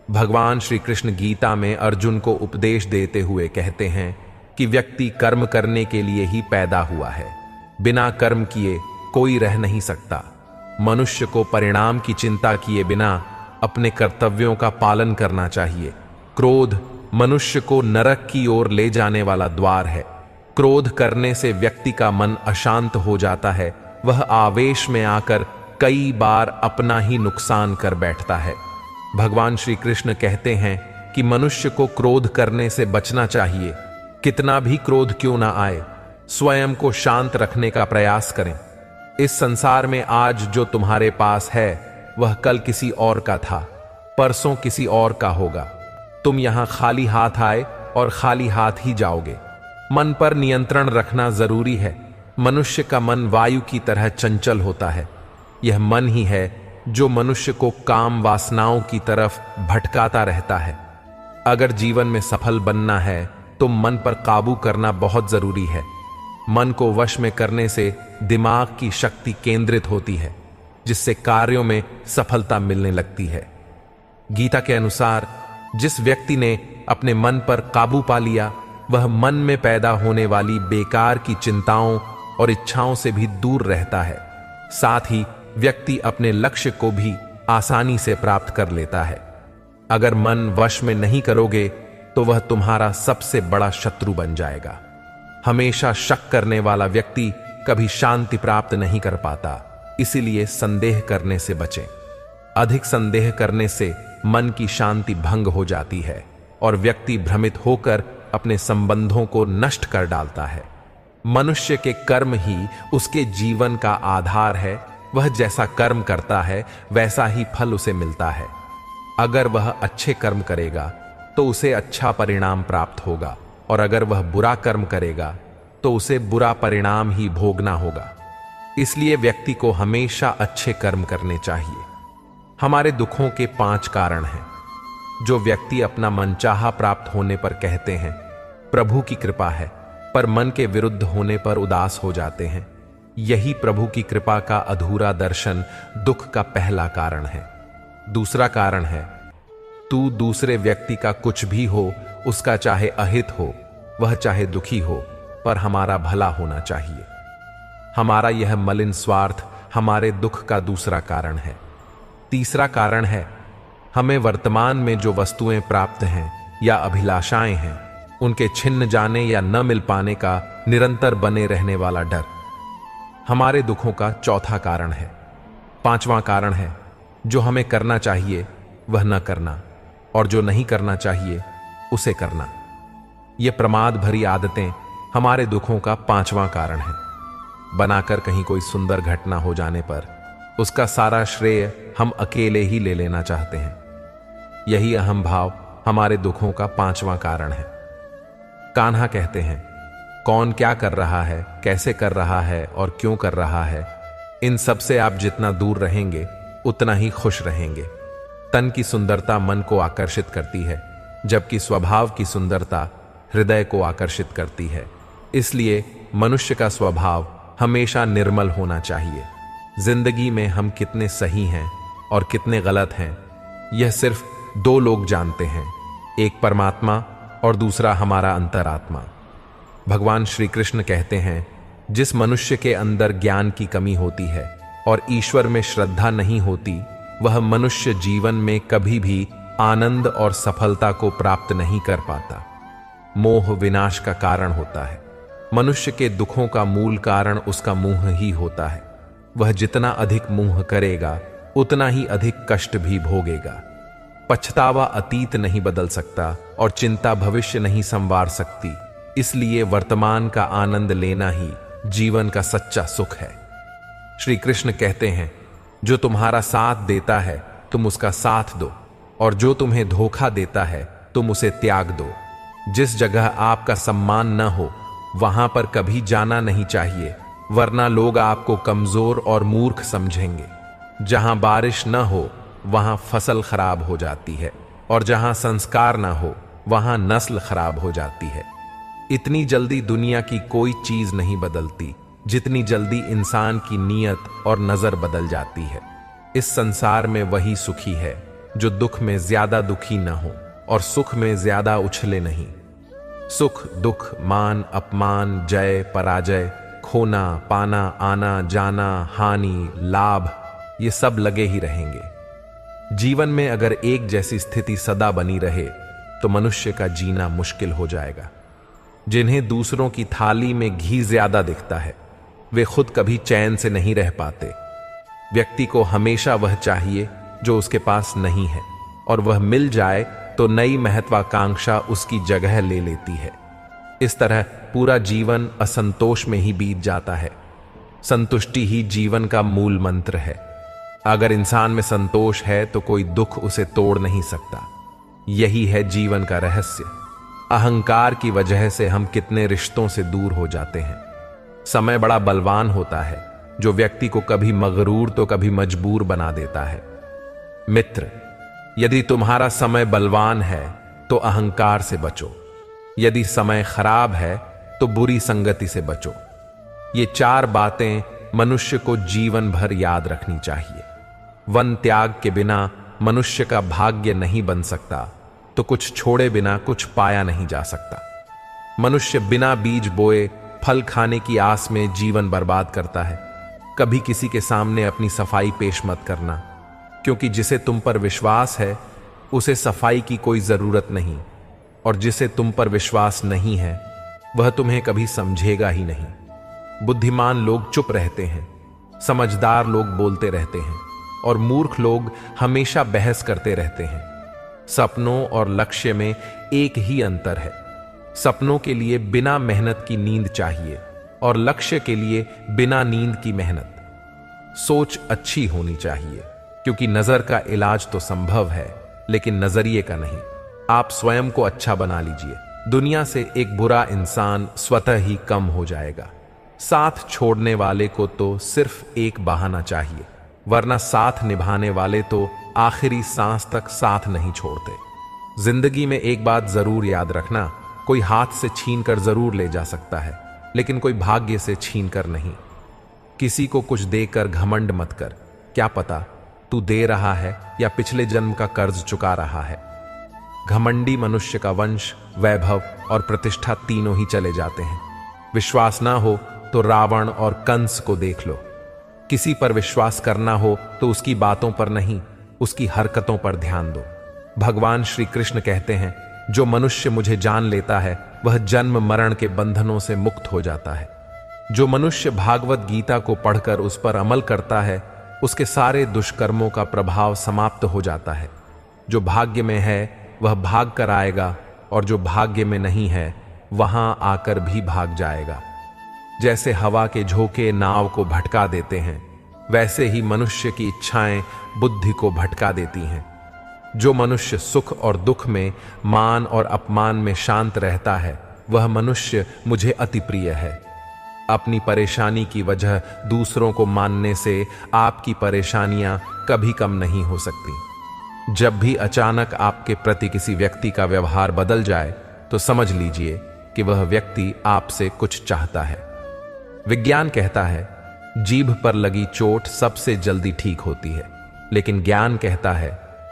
भगवान श्री कृष्ण गीता में अर्जुन को उपदेश देते हुए कहते हैं कि व्यक्ति कर्म करने के लिए ही पैदा हुआ है, बिना कर्म किए कोई रह नहीं सकता। मनुष्य को परिणाम की चिंता किए बिना अपने कर्तव्यों का पालन करना चाहिए। क्रोध मनुष्य को नरक की ओर ले जाने वाला द्वार है। क्रोध करने से व्यक्ति का मन अशांत हो जाता है, वह आवेश में आकर कई बार अपना ही नुकसान कर बैठता है। भगवान श्री कृष्ण कहते हैं कि मनुष्य को क्रोध करने से बचना चाहिए। कितना भी क्रोध क्यों ना आए, स्वयं को शांत रखने का प्रयास करें। इस संसार में आज जो तुम्हारे पास है वह कल किसी और का था, परसों किसी और का होगा। तुम यहां खाली हाथ आए और खाली हाथ ही जाओगे। मन पर नियंत्रण रखना जरूरी है। मनुष्य का मन वायु की तरह चंचल होता है। यह मन ही है जो मनुष्य को काम वासनाओं की तरफ भटकाता रहता है। अगर जीवन में सफल बनना है तो मन पर काबू करना बहुत जरूरी है। मन को वश में करने से दिमाग की शक्ति केंद्रित होती है, जिससे कार्यों में सफलता मिलने लगती है। गीता के अनुसार जिस व्यक्ति ने अपने मन पर काबू पा लिया, वह मन में पैदा होने वाली बेकार की चिंताओं और इच्छाओं से भी दूर रहता है। साथ ही व्यक्ति अपने लक्ष्य को भी आसानी से प्राप्त कर लेता है। अगर मन वश में नहीं करोगे तो वह तुम्हारा सबसे बड़ा शत्रु बन जाएगा। हमेशा शक करने वाला व्यक्ति कभी शांति प्राप्त नहीं कर पाता, इसीलिए संदेह करने से बचें। अधिक संदेह करने से मन की शांति भंग हो जाती है और व्यक्ति भ्रमित होकर अपने संबंधों को नष्ट कर डालता है। मनुष्य के कर्म ही उसके जीवन का आधार है। वह जैसा कर्म करता है वैसा ही फल उसे मिलता है। अगर वह अच्छे कर्म करेगा तो उसे अच्छा परिणाम प्राप्त होगा, और अगर वह बुरा कर्म करेगा तो उसे बुरा परिणाम ही भोगना होगा। इसलिए व्यक्ति को हमेशा अच्छे कर्म करने चाहिए। हमारे दुखों के 5 कारण हैं, जो व्यक्ति अपना मनचाहा प्राप्त होने पर कहते हैं प्रभु की कृपा है, पर मन के विरुद्ध होने पर उदास हो जाते हैं। यही प्रभु की कृपा का अधूरा दर्शन दुख का पहला कारण है। दूसरा कारण है, तू दूसरे व्यक्ति का कुछ भी हो, उसका चाहे अहित हो, वह चाहे दुखी हो, पर हमारा भला होना चाहिए। हमारा यह मलिन स्वार्थ हमारे दुख का दूसरा कारण है। तीसरा कारण है, हमें वर्तमान में जो वस्तुएं प्राप्त हैं या अभिलाषाएं हैं, उनके छिन्न जाने या न मिल पाने का निरंतर बने रहने वाला डर हमारे दुखों का चौथा कारण है। 5वां कारण है, जो हमें करना चाहिए वह न करना, और जो नहीं करना चाहिए उसे करना। ये प्रमाद भरी आदतें हमारे दुखों का 5वां कारण है। बनाकर कहीं कोई सुंदर घटना हो जाने पर उसका सारा श्रेय हम अकेले ही ले लेना चाहते हैं। यही अहम भाव हमारे दुखों का 5वां कारण है। कान्हा कहते हैं, कौन क्या कर रहा है, कैसे कर रहा है और क्यों कर रहा है, इन सब से आप जितना दूर रहेंगे उतना ही खुश रहेंगे। तन की सुंदरता मन को आकर्षित करती है, जबकि स्वभाव की सुंदरता हृदय को आकर्षित करती है। इसलिए मनुष्य का स्वभाव हमेशा निर्मल होना चाहिए। जिंदगी में हम कितने सही हैं और कितने गलत हैं, यह सिर्फ दो लोग जानते हैं, एक परमात्मा और दूसरा हमारा अंतरात्मा। भगवान श्री कृष्ण कहते हैं, जिस मनुष्य के अंदर ज्ञान की कमी होती है और ईश्वर में श्रद्धा नहीं होती, वह मनुष्य जीवन में कभी भी आनंद और सफलता को प्राप्त नहीं कर पाता। मोह विनाश का कारण होता है। मनुष्य के दुखों का मूल कारण उसका मोह ही होता है। वह जितना अधिक मोह करेगा, उतना ही अधिक कष्ट भी भोगेगा। पछतावा अतीत नहीं बदल सकता और चिंता भविष्य नहीं संवार सकती। इसलिए वर्तमान का आनंद लेना ही जीवन का सच्चा सुख है। श्री कृष्ण कहते हैं, जो तुम्हारा साथ देता है तुम उसका साथ दो, और जो तुम्हें धोखा देता है तुम उसे त्याग दो। जिस जगह आपका सम्मान न हो वहां पर कभी जाना नहीं चाहिए, वरना लोग आपको कमजोर और मूर्ख समझेंगे। जहां बारिश न हो वहां फसल खराब हो जाती है, और जहां संस्कार न हो वहां नस्ल खराब हो जाती है। इतनी जल्दी दुनिया की कोई चीज नहीं बदलती जितनी जल्दी इंसान की नीयत और नजर बदल जाती है। इस संसार में वही सुखी है जो दुख में ज्यादा दुखी न हो और सुख में ज्यादा उछले नहीं। सुख दुख, मान अपमान, जय पराजय, खोना पाना, आना जाना, हानि लाभ, ये सब लगे ही रहेंगे। जीवन में अगर एक जैसी स्थिति सदा बनी रहे तो मनुष्य का जीना मुश्किल हो जाएगा। जिन्हें दूसरों की थाली में घी ज्यादा दिखता है, वे खुद कभी चैन से नहीं रह पाते। व्यक्ति को हमेशा वह चाहिए जो उसके पास नहीं है, और वह मिल जाए तो नई महत्वाकांक्षा उसकी जगह ले लेती है। इस तरह पूरा जीवन असंतोष में ही बीत जाता है। संतुष्टि ही जीवन का मूल मंत्र है। अगर इंसान में संतोष है तो कोई दुख उसे तोड़ नहीं सकता। यही है जीवन का रहस्य। अहंकार की वजह से हम कितने रिश्तों से दूर हो जाते हैं। समय बड़ा बलवान होता है, जो व्यक्ति को कभी मगरूर तो कभी मजबूर बना देता है। मित्र, यदि तुम्हारा समय बलवान है तो अहंकार से बचो। यदि समय खराब है तो बुरी संगति से बचो। ये चार बातें मनुष्य को जीवन भर याद रखनी चाहिए। वन त्याग के बिना मनुष्य का भाग्य नहीं बन सकता, तो कुछ छोड़े बिना कुछ पाया नहीं जा सकता। मनुष्य बिना बीज बोए फल खाने की आस में जीवन बर्बाद करता है। कभी किसी के सामने अपनी सफाई पेश मत करना, क्योंकि जिसे तुम पर विश्वास है उसे सफाई की कोई जरूरत नहीं, और जिसे तुम पर विश्वास नहीं है वह तुम्हें कभी समझेगा ही नहीं। बुद्धिमान लोग चुप रहते हैं, समझदार लोग बोलते रहते हैं, और मूर्ख लोग हमेशा बहस करते रहते हैं। सपनों और लक्ष्य में एक ही अंतर है। सपनों के लिए बिना मेहनत की नींद चाहिए, और लक्ष्य के लिए बिना नींद की मेहनत। सोच अच्छी होनी चाहिए, क्योंकि नजर का इलाज तो संभव है, लेकिन नजरिए का नहीं। आप स्वयं को अच्छा बना लीजिए। दुनिया से एक बुरा इंसान स्वतः ही कम हो जाएगा। साथ छोड़ने वाले को तो सिर्फ एक बहाना चाहिए, वरना साथ निभाने वाले तो आखिरी सांस तक साथ नहीं छोड़ते। जिंदगी में एक बात जरूर याद रखना, कोई हाथ से छीन कर जरूर ले जा सकता है, लेकिन कोई भाग्य से छीन कर नहीं। किसी को कुछ देकर घमंड मत कर। क्या पता तू दे रहा है या पिछले जन्म का कर्ज चुका रहा है। घमंडी मनुष्य का वंश, वैभव और प्रतिष्ठा तीनों ही चले जाते हैं। विश्वास ना हो तो रावण और कंस को देख लो। किसी पर विश्वास करना हो तो उसकी बातों पर नहीं, उसकी हरकतों पर ध्यान दो। भगवान श्री कृष्ण कहते हैं, जो मनुष्य मुझे जान लेता है वह जन्म मरण के बंधनों से मुक्त हो जाता है। जो मनुष्य भागवत गीता को पढ़कर उस पर अमल करता है, उसके सारे दुष्कर्मों का प्रभाव समाप्त हो जाता है। जो भाग्य में है वह भाग कर आएगा, और जो भाग्य में नहीं है वहां आकर भी भाग जाएगा। जैसे हवा के झोंके नाव को भटका देते हैं, वैसे ही मनुष्य की इच्छाएं बुद्धि को भटका देती हैं। जो मनुष्य सुख और दुख में, मान और अपमान में शांत रहता है, वह मनुष्य मुझे अति प्रिय है। अपनी परेशानी की वजह दूसरों को मानने से आपकी परेशानियां कभी कम नहीं हो सकती। जब भी अचानक आपके प्रति किसी व्यक्ति का व्यवहार बदल जाए तो समझ लीजिए कि वह व्यक्ति आपसे कुछ चाहता है। विज्ञान कहता है जीभ पर लगी चोट सबसे जल्दी ठीक होती है, लेकिन ज्ञान कहता है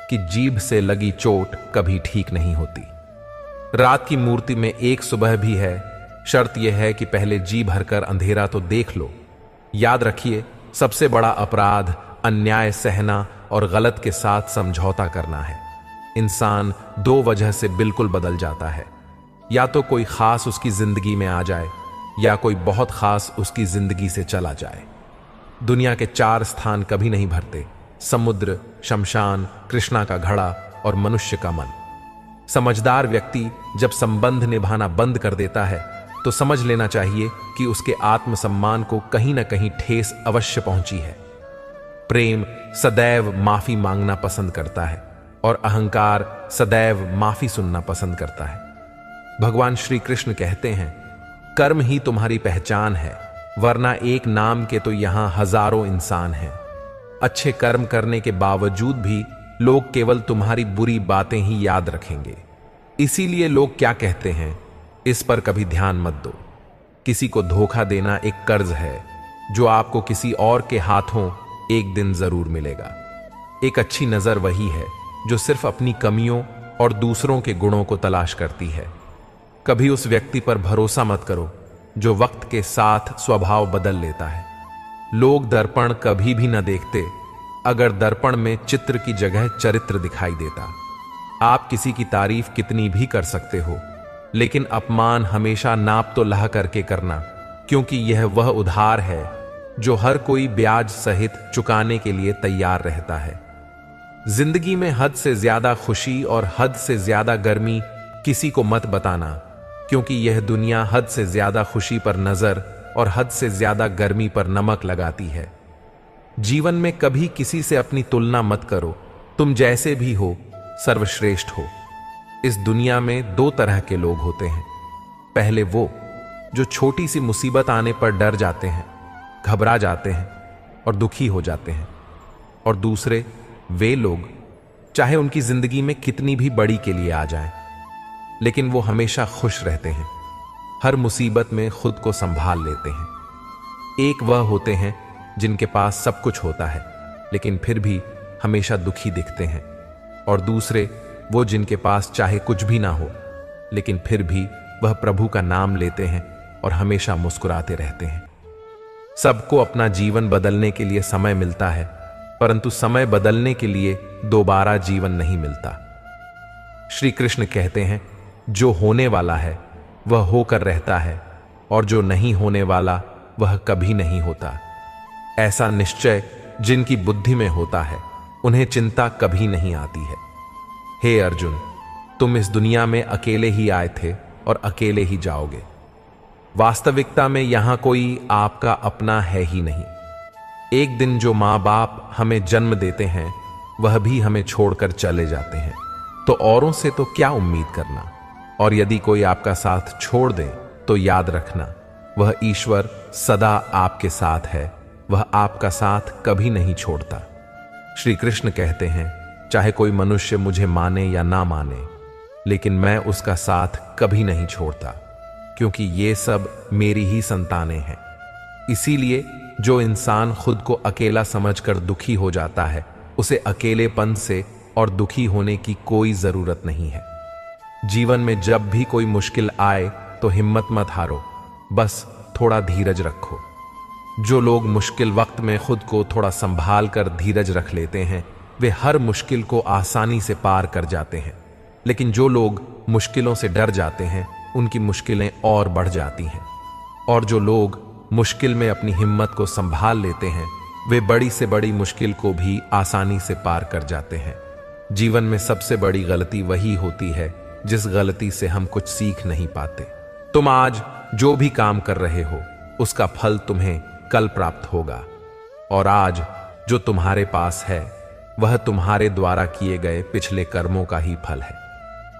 कि जीभ से लगी चोट कभी ठीक नहीं होती। रात की मूर्ति में एक सुबह भी है, शर्त यह है कि पहले जी भरकर अंधेरा तो देख लो। याद रखिए, सबसे बड़ा अपराध अन्याय सहना और गलत के साथ समझौता करना है। इंसान दो वजह से बिल्कुल बदल जाता है, या तो कोई खास उसकी जिंदगी में आ जाए या कोई बहुत खास उसकी जिंदगी से चला जाए। दुनिया के 4 स्थान कभी नहीं भरते: समुद्र, शमशान, कृष्णा का घड़ा और मनुष्य का मन। समझदार व्यक्ति जब संबंध निभाना बंद कर देता है तो समझ लेना चाहिए कि उसके आत्मसम्मान को कहीं ना कहीं ठेस अवश्य पहुंची है। प्रेम सदैव माफी मांगना पसंद करता है और अहंकार सदैव माफी सुनना पसंद करता है। भगवान श्री कृष्ण कहते हैं, कर्म ही तुम्हारी पहचान है, वरना एक नाम के तो यहां हजारों इंसान हैं। अच्छे कर्म करने के बावजूद भी लोग केवल तुम्हारी बुरी बातें ही याद रखेंगे। इसीलिए लोग क्या कहते हैं, इस पर कभी ध्यान मत दो। किसी को धोखा देना एक कर्ज है जो आपको किसी और के हाथों एक दिन जरूर मिलेगा। एक अच्छी नजर वही है जो सिर्फ अपनी कमियों और दूसरों के गुणों को तलाश करती है। कभी उस व्यक्ति पर भरोसा मत करो जो वक्त के साथ स्वभाव बदल लेता है। लोग दर्पण कभी भी न देखते अगर दर्पण में चित्र की जगह चरित्र दिखाई देता। आप किसी की तारीफ कितनी भी कर सकते हो, लेकिन अपमान हमेशा नाप तो लाह करके करना, क्योंकि यह वह उधार है जो हर कोई ब्याज सहित चुकाने के लिए तैयार रहता है। जिंदगी में हद से ज्यादा खुशी और हद से ज्यादा गर्मी किसी को मत बताना, क्योंकि यह दुनिया हद से ज्यादा खुशी पर नजर और हद से ज्यादा गर्मी पर नमक लगाती है। जीवन में कभी किसी से अपनी तुलना मत करो। तुम जैसे भी हो सर्वश्रेष्ठ हो। इस दुनिया में 2 तरह के लोग होते हैं। पहले वो जो छोटी सी मुसीबत आने पर डर जाते हैं, घबरा जाते हैं और दुखी हो जाते हैं, और दूसरे वे लोग चाहे उनकी जिंदगी में कितनी भी बड़ी के लिए आ जाएं, लेकिन वो हमेशा खुश रहते हैं, हर मुसीबत में खुद को संभाल लेते हैं। एक वह होते हैं जिनके पास सब कुछ होता है लेकिन फिर भी हमेशा दुखी दिखते हैं, और दूसरे वो जिनके पास चाहे कुछ भी ना हो लेकिन फिर भी वह प्रभु का नाम लेते हैं और हमेशा मुस्कुराते रहते हैं। सबको अपना जीवन बदलने के लिए समय मिलता है, परंतु समय बदलने के लिए दोबारा जीवन नहीं मिलता। श्री कृष्ण कहते हैं, जो होने वाला है वह होकर रहता है और जो नहीं होने वाला वह कभी नहीं होता। ऐसा निश्चय जिनकी बुद्धि में होता है उन्हें चिंता कभी नहीं आती है। हे अर्जुन, तुम इस दुनिया में अकेले ही आए थे और अकेले ही जाओगे। वास्तविकता में यहां कोई आपका अपना है ही नहीं। एक दिन जो माँ बाप हमें जन्म देते हैं वह भी हमें छोड़कर चले जाते हैं, तो औरों से तो क्या उम्मीद करना। और यदि कोई आपका साथ छोड़ दे तो याद रखना, वह ईश्वर सदा आपके साथ है, वह आपका साथ कभी नहीं छोड़ता। श्री कृष्ण कहते हैं, चाहे कोई मनुष्य मुझे माने या ना माने, लेकिन मैं उसका साथ कभी नहीं छोड़ता, क्योंकि ये सब मेरी ही संतानें हैं। इसीलिए जो इंसान खुद को अकेला समझकर दुखी हो जाता है, उसे अकेलेपन से और दुखी होने की कोई जरूरत नहीं है। जीवन में जब भी कोई मुश्किल आए तो हिम्मत मत हारो, बस थोड़ा धीरज रखो। जो लोग मुश्किल वक्त में खुद को थोड़ा संभाल कर धीरज रख लेते हैं, वे हर मुश्किल को आसानी से पार कर जाते हैं। लेकिन जो लोग मुश्किलों से डर जाते हैं, उनकी मुश्किलें और बढ़ जाती हैं। और जो लोग मुश्किल में अपनी हिम्मत को संभाल लेते हैं, वे बड़ी से बड़ी मुश्किल को भी आसानी से पार कर जाते हैं। जीवन में सबसे बड़ी गलती वही होती है जिस गलती से हम कुछ सीख नहीं पाते। तुम आज जो भी काम कर रहे हो उसका फल तुम्हें कल प्राप्त होगा, और आज जो तुम्हारे पास है वह तुम्हारे द्वारा किए गए पिछले कर्मों का ही फल है।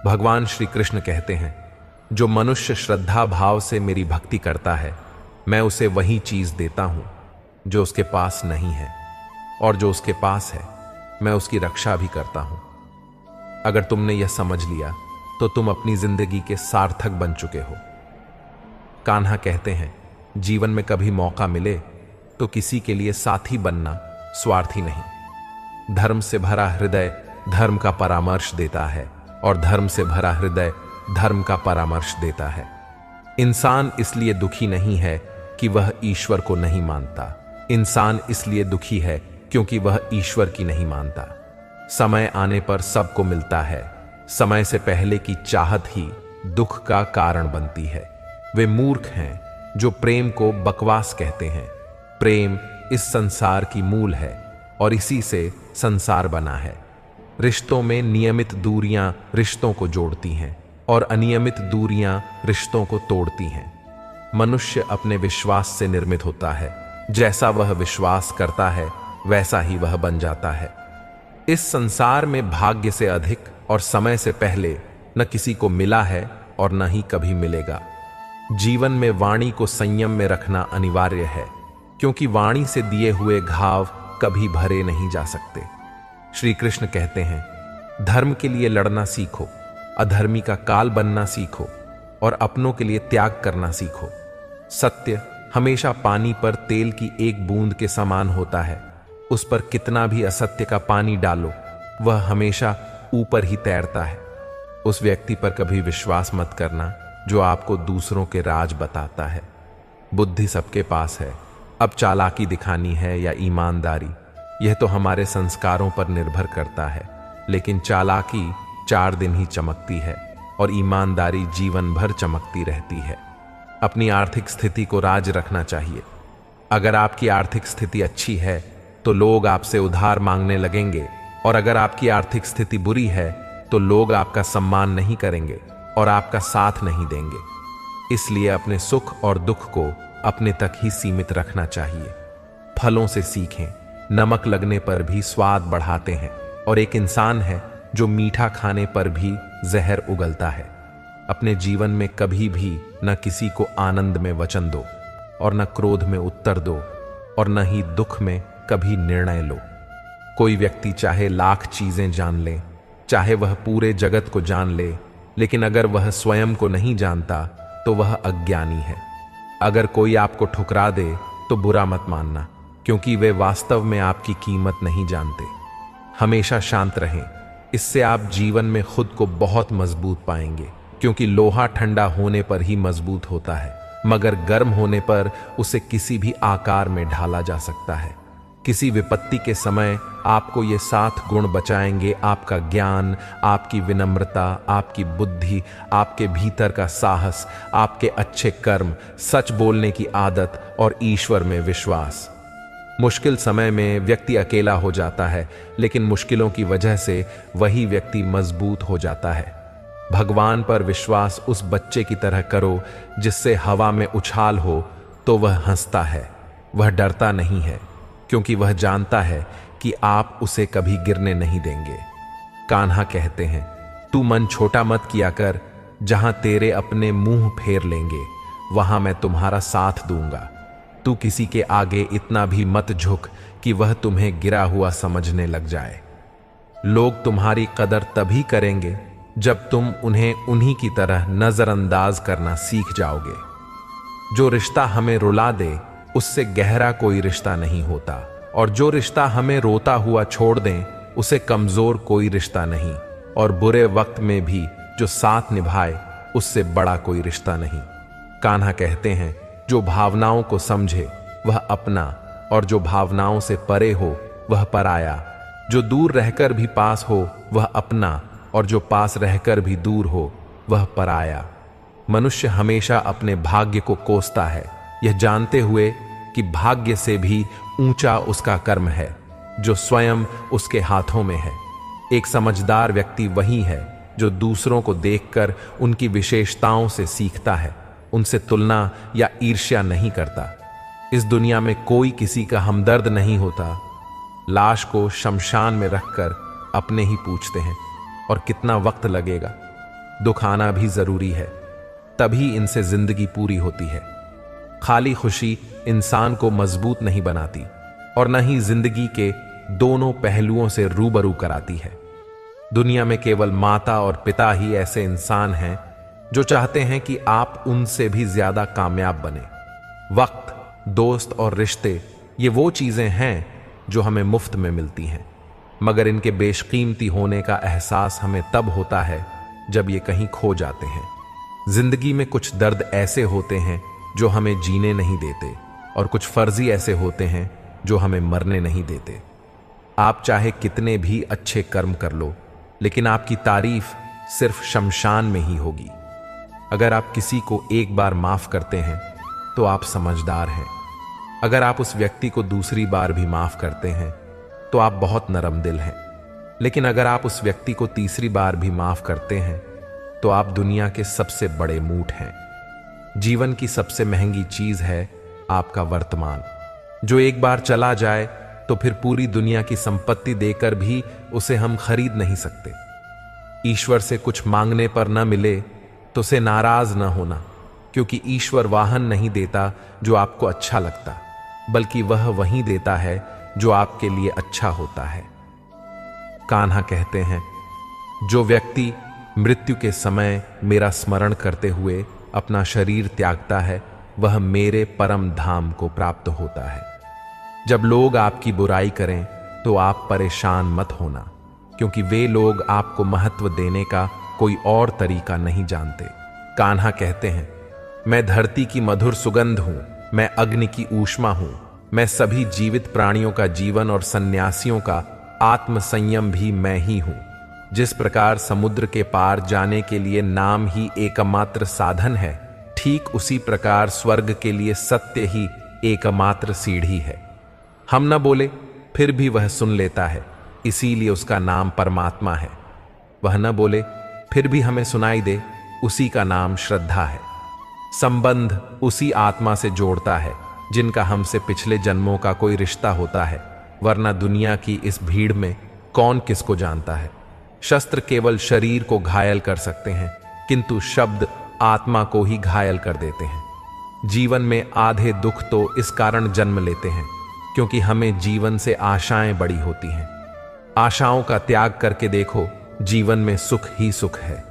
भगवान श्री कृष्ण कहते हैं, जो मनुष्य श्रद्धा भाव से मेरी भक्ति करता है, मैं उसे वही चीज देता हूं जो उसके पास नहीं है, और जो उसके पास है मैं उसकी रक्षा भी करता हूं। अगर तुमने यह समझ लिया तो तुम अपनी जिंदगी के सार्थक बन चुके हो। कान्हा कहते हैं, जीवन में कभी मौका मिले तो किसी के लिए साथी बनना स्वार्थी नहीं। धर्म से भरा हृदय धर्म का परामर्श देता है और धर्म से भरा हृदय धर्म का परामर्श देता है। इंसान इसलिए दुखी नहीं है कि वह ईश्वर को नहीं मानता, इंसान इसलिए दुखी है क्योंकि वह ईश्वर की नहीं मानता। समय आने पर सबको मिलता है, समय से पहले की चाहत ही दुख का कारण बनती है। वे मूर्ख हैं जो प्रेम को बकवास कहते हैं। प्रेम इस संसार की मूल है और इसी से संसार बना है। रिश्तों में नियमित दूरियां रिश्तों को जोड़ती हैं और अनियमित दूरियां रिश्तों को तोड़ती हैं। मनुष्य अपने विश्वास से निर्मित होता है, जैसा वह विश्वास करता है वैसा ही वह बन जाता है। इस संसार में भाग्य से अधिक और समय से पहले न किसी को मिला है और न ही कभी मिलेगा। जीवन में वाणी को संयम में रखना अनिवार्य है, क्योंकि वाणी से दिए हुए घाव कभी भरे नहीं जा सकते। श्री कृष्ण कहते हैं, धर्म के लिए लड़ना सीखो, अधर्मी का काल बनना सीखो और अपनों के लिए त्याग करना सीखो। सत्य हमेशा पानी पर तेल की एक बूंद के समान होता है। उस पर कितना भी असत्य का पानी डालो, वह हमेशा ऊपर ही तैरता है। उस व्यक्ति पर कभी विश्वास मत करना जो आपको दूसरों के राज बताता है। बुद्धि सबके पास है, अब चालाकी दिखानी है या ईमानदारी, यह तो हमारे संस्कारों पर निर्भर करता है। लेकिन चालाकी 4 दिन ही चमकती है और ईमानदारी जीवन भर चमकती रहती है। अपनी आर्थिक स्थिति को राज रखना चाहिए। अगर आपकी आर्थिक स्थिति अच्छी है तो लोग आपसे उधार मांगने लगेंगे, और अगर आपकी आर्थिक स्थिति बुरी है तो लोग आपका सम्मान नहीं करेंगे और आपका साथ नहीं देंगे। इसलिए अपने सुख और दुख को अपने तक ही सीमित रखना चाहिए। फलों से सीखें, नमक लगने पर भी स्वाद बढ़ाते हैं, और एक इंसान है जो मीठा खाने पर भी जहर उगलता है। अपने जीवन में कभी भी न किसी को आनंद में वचन दो और न क्रोध में उत्तर दो और न ही दुख में कभी निर्णय लो। कोई व्यक्ति चाहे लाख चीजें जान ले, चाहे वह पूरे जगत को जान ले, लेकिन अगर वह स्वयं को नहीं जानता तो वह अज्ञानी है। अगर कोई आपको ठुकरा दे तो बुरा मत मानना, क्योंकि वे वास्तव में आपकी कीमत नहीं जानते। हमेशा शांत रहें, इससे आप जीवन में खुद को बहुत मजबूत पाएंगे, क्योंकि लोहा ठंडा होने पर ही मजबूत होता है, मगर गर्म होने पर उसे किसी भी आकार में ढाला जा सकता है। किसी विपत्ति के समय आपको ये 7 गुण बचाएंगे: आपका ज्ञान, आपकी विनम्रता, आपकी बुद्धि, आपके भीतर का साहस, आपके अच्छे कर्म, सच बोलने की आदत और ईश्वर में विश्वास। मुश्किल समय में व्यक्ति अकेला हो जाता है, लेकिन मुश्किलों की वजह से वही व्यक्ति मजबूत हो जाता है। भगवान पर विश्वास उस बच्चे की तरह करो जिससे हवा में उछाल हो तो वह हंसता है, वह डरता नहीं है, क्योंकि वह जानता है कि आप उसे कभी गिरने नहीं देंगे। कान्हा कहते हैं, तू मन छोटा मत किया कर, जहां तेरे अपने मुंह फेर लेंगे वहां मैं तुम्हारा साथ दूंगा। तू किसी के आगे इतना भी मत झुक कि वह तुम्हें गिरा हुआ समझने लग जाए। लोग तुम्हारी कदर तभी करेंगे जब तुम उन्हें उन्हीं की तरह नजरअंदाज करना सीख जाओगे। जो रिश्ता हमें रुला दे उससे गहरा कोई रिश्ता नहीं होता, और जो रिश्ता हमें रोता हुआ छोड़ दें उसे कमजोर कोई रिश्ता नहीं, और बुरे वक्त में भी जो साथ निभाए उससे बड़ा कोई रिश्ता नहीं। कान्हा कहते हैं, जो भावनाओं को समझे वह अपना, और जो भावनाओं से परे हो वह पराया। जो दूर रहकर भी पास हो वह अपना, और जो पास रहकर भी दूर हो वह पराया। मनुष्य हमेशा अपने भाग्य को कोसता है, यह जानते हुए कि भाग्य से भी ऊंचा उसका कर्म है जो स्वयं उसके हाथों में है। एक समझदार व्यक्ति वही है जो दूसरों को देखकर उनकी विशेषताओं से सीखता है, उनसे तुलना या ईर्ष्या नहीं करता। इस दुनिया में कोई किसी का हमदर्द नहीं होता। लाश को शमशान में रखकर अपने ही पूछते हैं, और कितना वक्त लगेगा। दुख आना भी जरूरी है, तभी इनसे जिंदगी पूरी होती है। खाली खुशी इंसान को मजबूत नहीं बनाती और न ही जिंदगी के दोनों पहलुओं से रूबरू कराती है। दुनिया में केवल माता और पिता ही ऐसे इंसान हैं जो चाहते हैं कि आप उनसे भी ज्यादा कामयाब बने। वक्त, दोस्त और रिश्ते, ये वो चीजें हैं जो हमें मुफ्त में मिलती हैं, मगर इनके बेशकीमती होने का एहसास हमें तब होता है जब ये कहीं खो जाते हैं। जिंदगी में कुछ दर्द ऐसे होते हैं जो हमें जीने नहीं देते, और कुछ फर्जी ऐसे होते हैं जो हमें मरने नहीं देते। आप चाहे कितने भी अच्छे कर्म कर लो, लेकिन आपकी तारीफ सिर्फ शमशान में ही होगी। अगर आप किसी को एक बार माफ करते हैं तो आप समझदार हैं। अगर आप उस व्यक्ति को दूसरी बार भी माफ करते हैं तो आप बहुत नरम दिल हैं। लेकिन अगर आप उस व्यक्ति को तीसरी बार भी माफ करते हैं तो आप दुनिया के सबसे बड़े मूठ हैं। जीवन की सबसे महंगी चीज है आपका वर्तमान, जो एक बार चला जाए तो फिर पूरी दुनिया की संपत्ति देकर भी उसे हम खरीद नहीं सकते। ईश्वर से कुछ मांगने पर न मिले तो उसे नाराज न होना, क्योंकि ईश्वर वाहन नहीं देता जो आपको अच्छा लगता, बल्कि वह वही देता है जो आपके लिए अच्छा होता है। कान्हा कहते हैं, जो व्यक्ति मृत्यु के समय मेरा स्मरण करते हुए अपना शरीर त्यागता है वह मेरे परम धाम को प्राप्त होता है। जब लोग आपकी बुराई करें तो आप परेशान मत होना, क्योंकि वे लोग आपको महत्व देने का कोई और तरीका नहीं जानते। कान्हा कहते हैं, मैं धरती की मधुर सुगंध हूं, मैं अग्नि की ऊष्मा हूं, मैं सभी जीवित प्राणियों का जीवन और सन्यासियों का आत्म संयम भी मैं ही हूं। जिस प्रकार समुद्र के पार जाने के लिए नाम ही एकमात्र साधन है, ठीक उसी प्रकार स्वर्ग के लिए सत्य ही एकमात्र सीढ़ी है। हम न बोले फिर भी वह सुन लेता है, इसीलिए उसका नाम परमात्मा है। वह न बोले फिर भी हमें सुनाई दे, उसी का नाम श्रद्धा है। संबंध उसी आत्मा से जोड़ता है जिनका हमसे पिछले जन्मों का कोई रिश्ता होता है, वरना दुनिया की इस भीड़ में कौन किसको जानता है। शस्त्र केवल शरीर को घायल कर सकते हैं, किंतु शब्द आत्मा को ही घायल कर देते हैं। जीवन में आधे दुख तो इस कारण जन्म लेते हैं क्योंकि हमें जीवन से आशाएं बड़ी होती हैं। आशाओं का त्याग करके देखो, जीवन में सुख ही सुख है।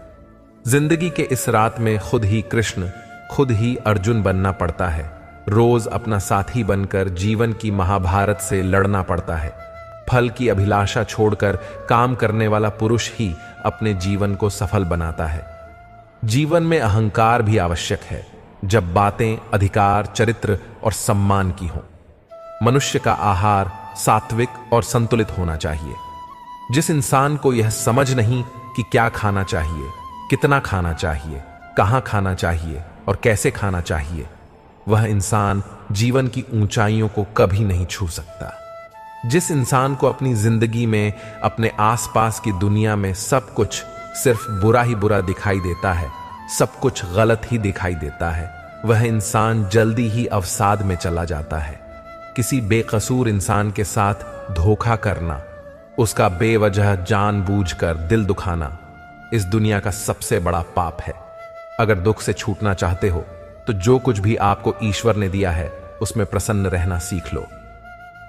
जिंदगी के इस रात में खुद ही कृष्ण, खुद ही अर्जुन बनना पड़ता है। रोज अपना साथी बनकर जीवन की महाभारत से लड़ना पड़ता है। फल की अभिलाषा छोड़कर काम करने वाला पुरुष ही अपने जीवन को सफल बनाता है। जीवन में अहंकार भी आवश्यक है, जब बातें अधिकार, चरित्र और सम्मान की हों। मनुष्य का आहार सात्विक और संतुलित होना चाहिए। जिस इंसान को यह समझ नहीं कि क्या खाना चाहिए, कितना खाना चाहिए, कहां खाना चाहिए और कैसे खाना चाहिए, वह इंसान जीवन की ऊंचाइयों को कभी नहीं छू सकता। जिस इंसान को अपनी जिंदगी में, अपने आसपास की दुनिया में सब कुछ सिर्फ बुरा ही बुरा दिखाई देता है, सब कुछ गलत ही दिखाई देता है, वह इंसान जल्दी ही अवसाद में चला जाता है। किसी बेकसूर इंसान के साथ धोखा करना, उसका बेवजह जानबूझकर दिल दुखाना इस दुनिया का सबसे बड़ा पाप है। अगर दुख से छूटना चाहते हो तो जो कुछ भी आपको ईश्वर ने दिया है उसमें प्रसन्न रहना सीख लो।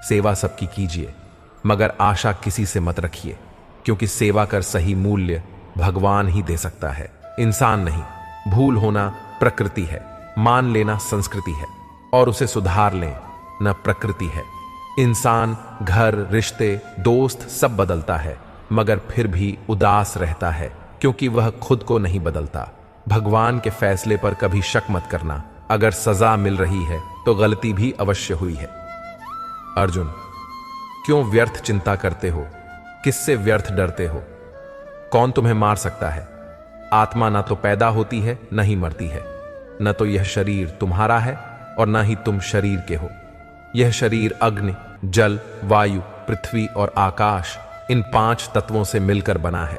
सेवा सबकी कीजिए, मगर आशा किसी से मत रखिए, क्योंकि सेवा कर सही मूल्य भगवान ही दे सकता है, इंसान नहीं। भूल होना प्रकृति है, मान लेना संस्कृति है, और उसे सुधार लें न प्रकृति है। इंसान घर, रिश्ते, दोस्त सब बदलता है, मगर फिर भी उदास रहता है क्योंकि वह खुद को नहीं बदलता। भगवान के फैसले पर कभी शक मत करना। अगर सजा मिल रही है तो गलती भी अवश्य हुई है। अर्जुन, क्यों व्यर्थ चिंता करते हो? किससे व्यर्थ डरते हो? कौन तुम्हें मार सकता है? आत्मा ना तो पैदा होती है न ही मरती है, न तो यह शरीर तुम्हारा है और न ही तुम शरीर के हो। यह शरीर अग्नि, जल, वायु, पृथ्वी और आकाश, इन 5 तत्वों से मिलकर बना है।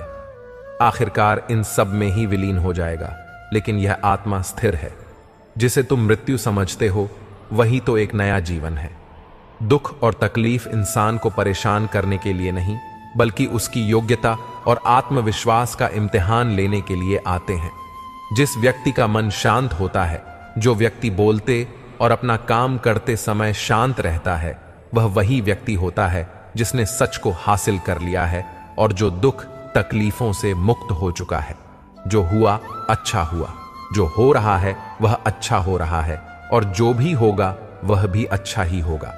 आखिरकार इन सब में ही विलीन हो जाएगा, लेकिन यह आत्मा स्थिर है। जिसे तुम मृत्यु समझते हो वही तो एक नया जीवन है। दुख और तकलीफ इंसान को परेशान करने के लिए नहीं, बल्कि उसकी योग्यता और आत्मविश्वास का इम्तिहान लेने के लिए आते हैं। जिस व्यक्ति का मन शांत होता है, जो व्यक्ति बोलते और अपना काम करते समय शांत रहता है, वह वही व्यक्ति होता है जिसने सच को हासिल कर लिया है और जो दुख तकलीफों से मुक्त हो चुका है। जो हुआ अच्छा हुआ, जो हो रहा है वह अच्छा हो रहा है, और जो भी होगा वह भी अच्छा ही होगा।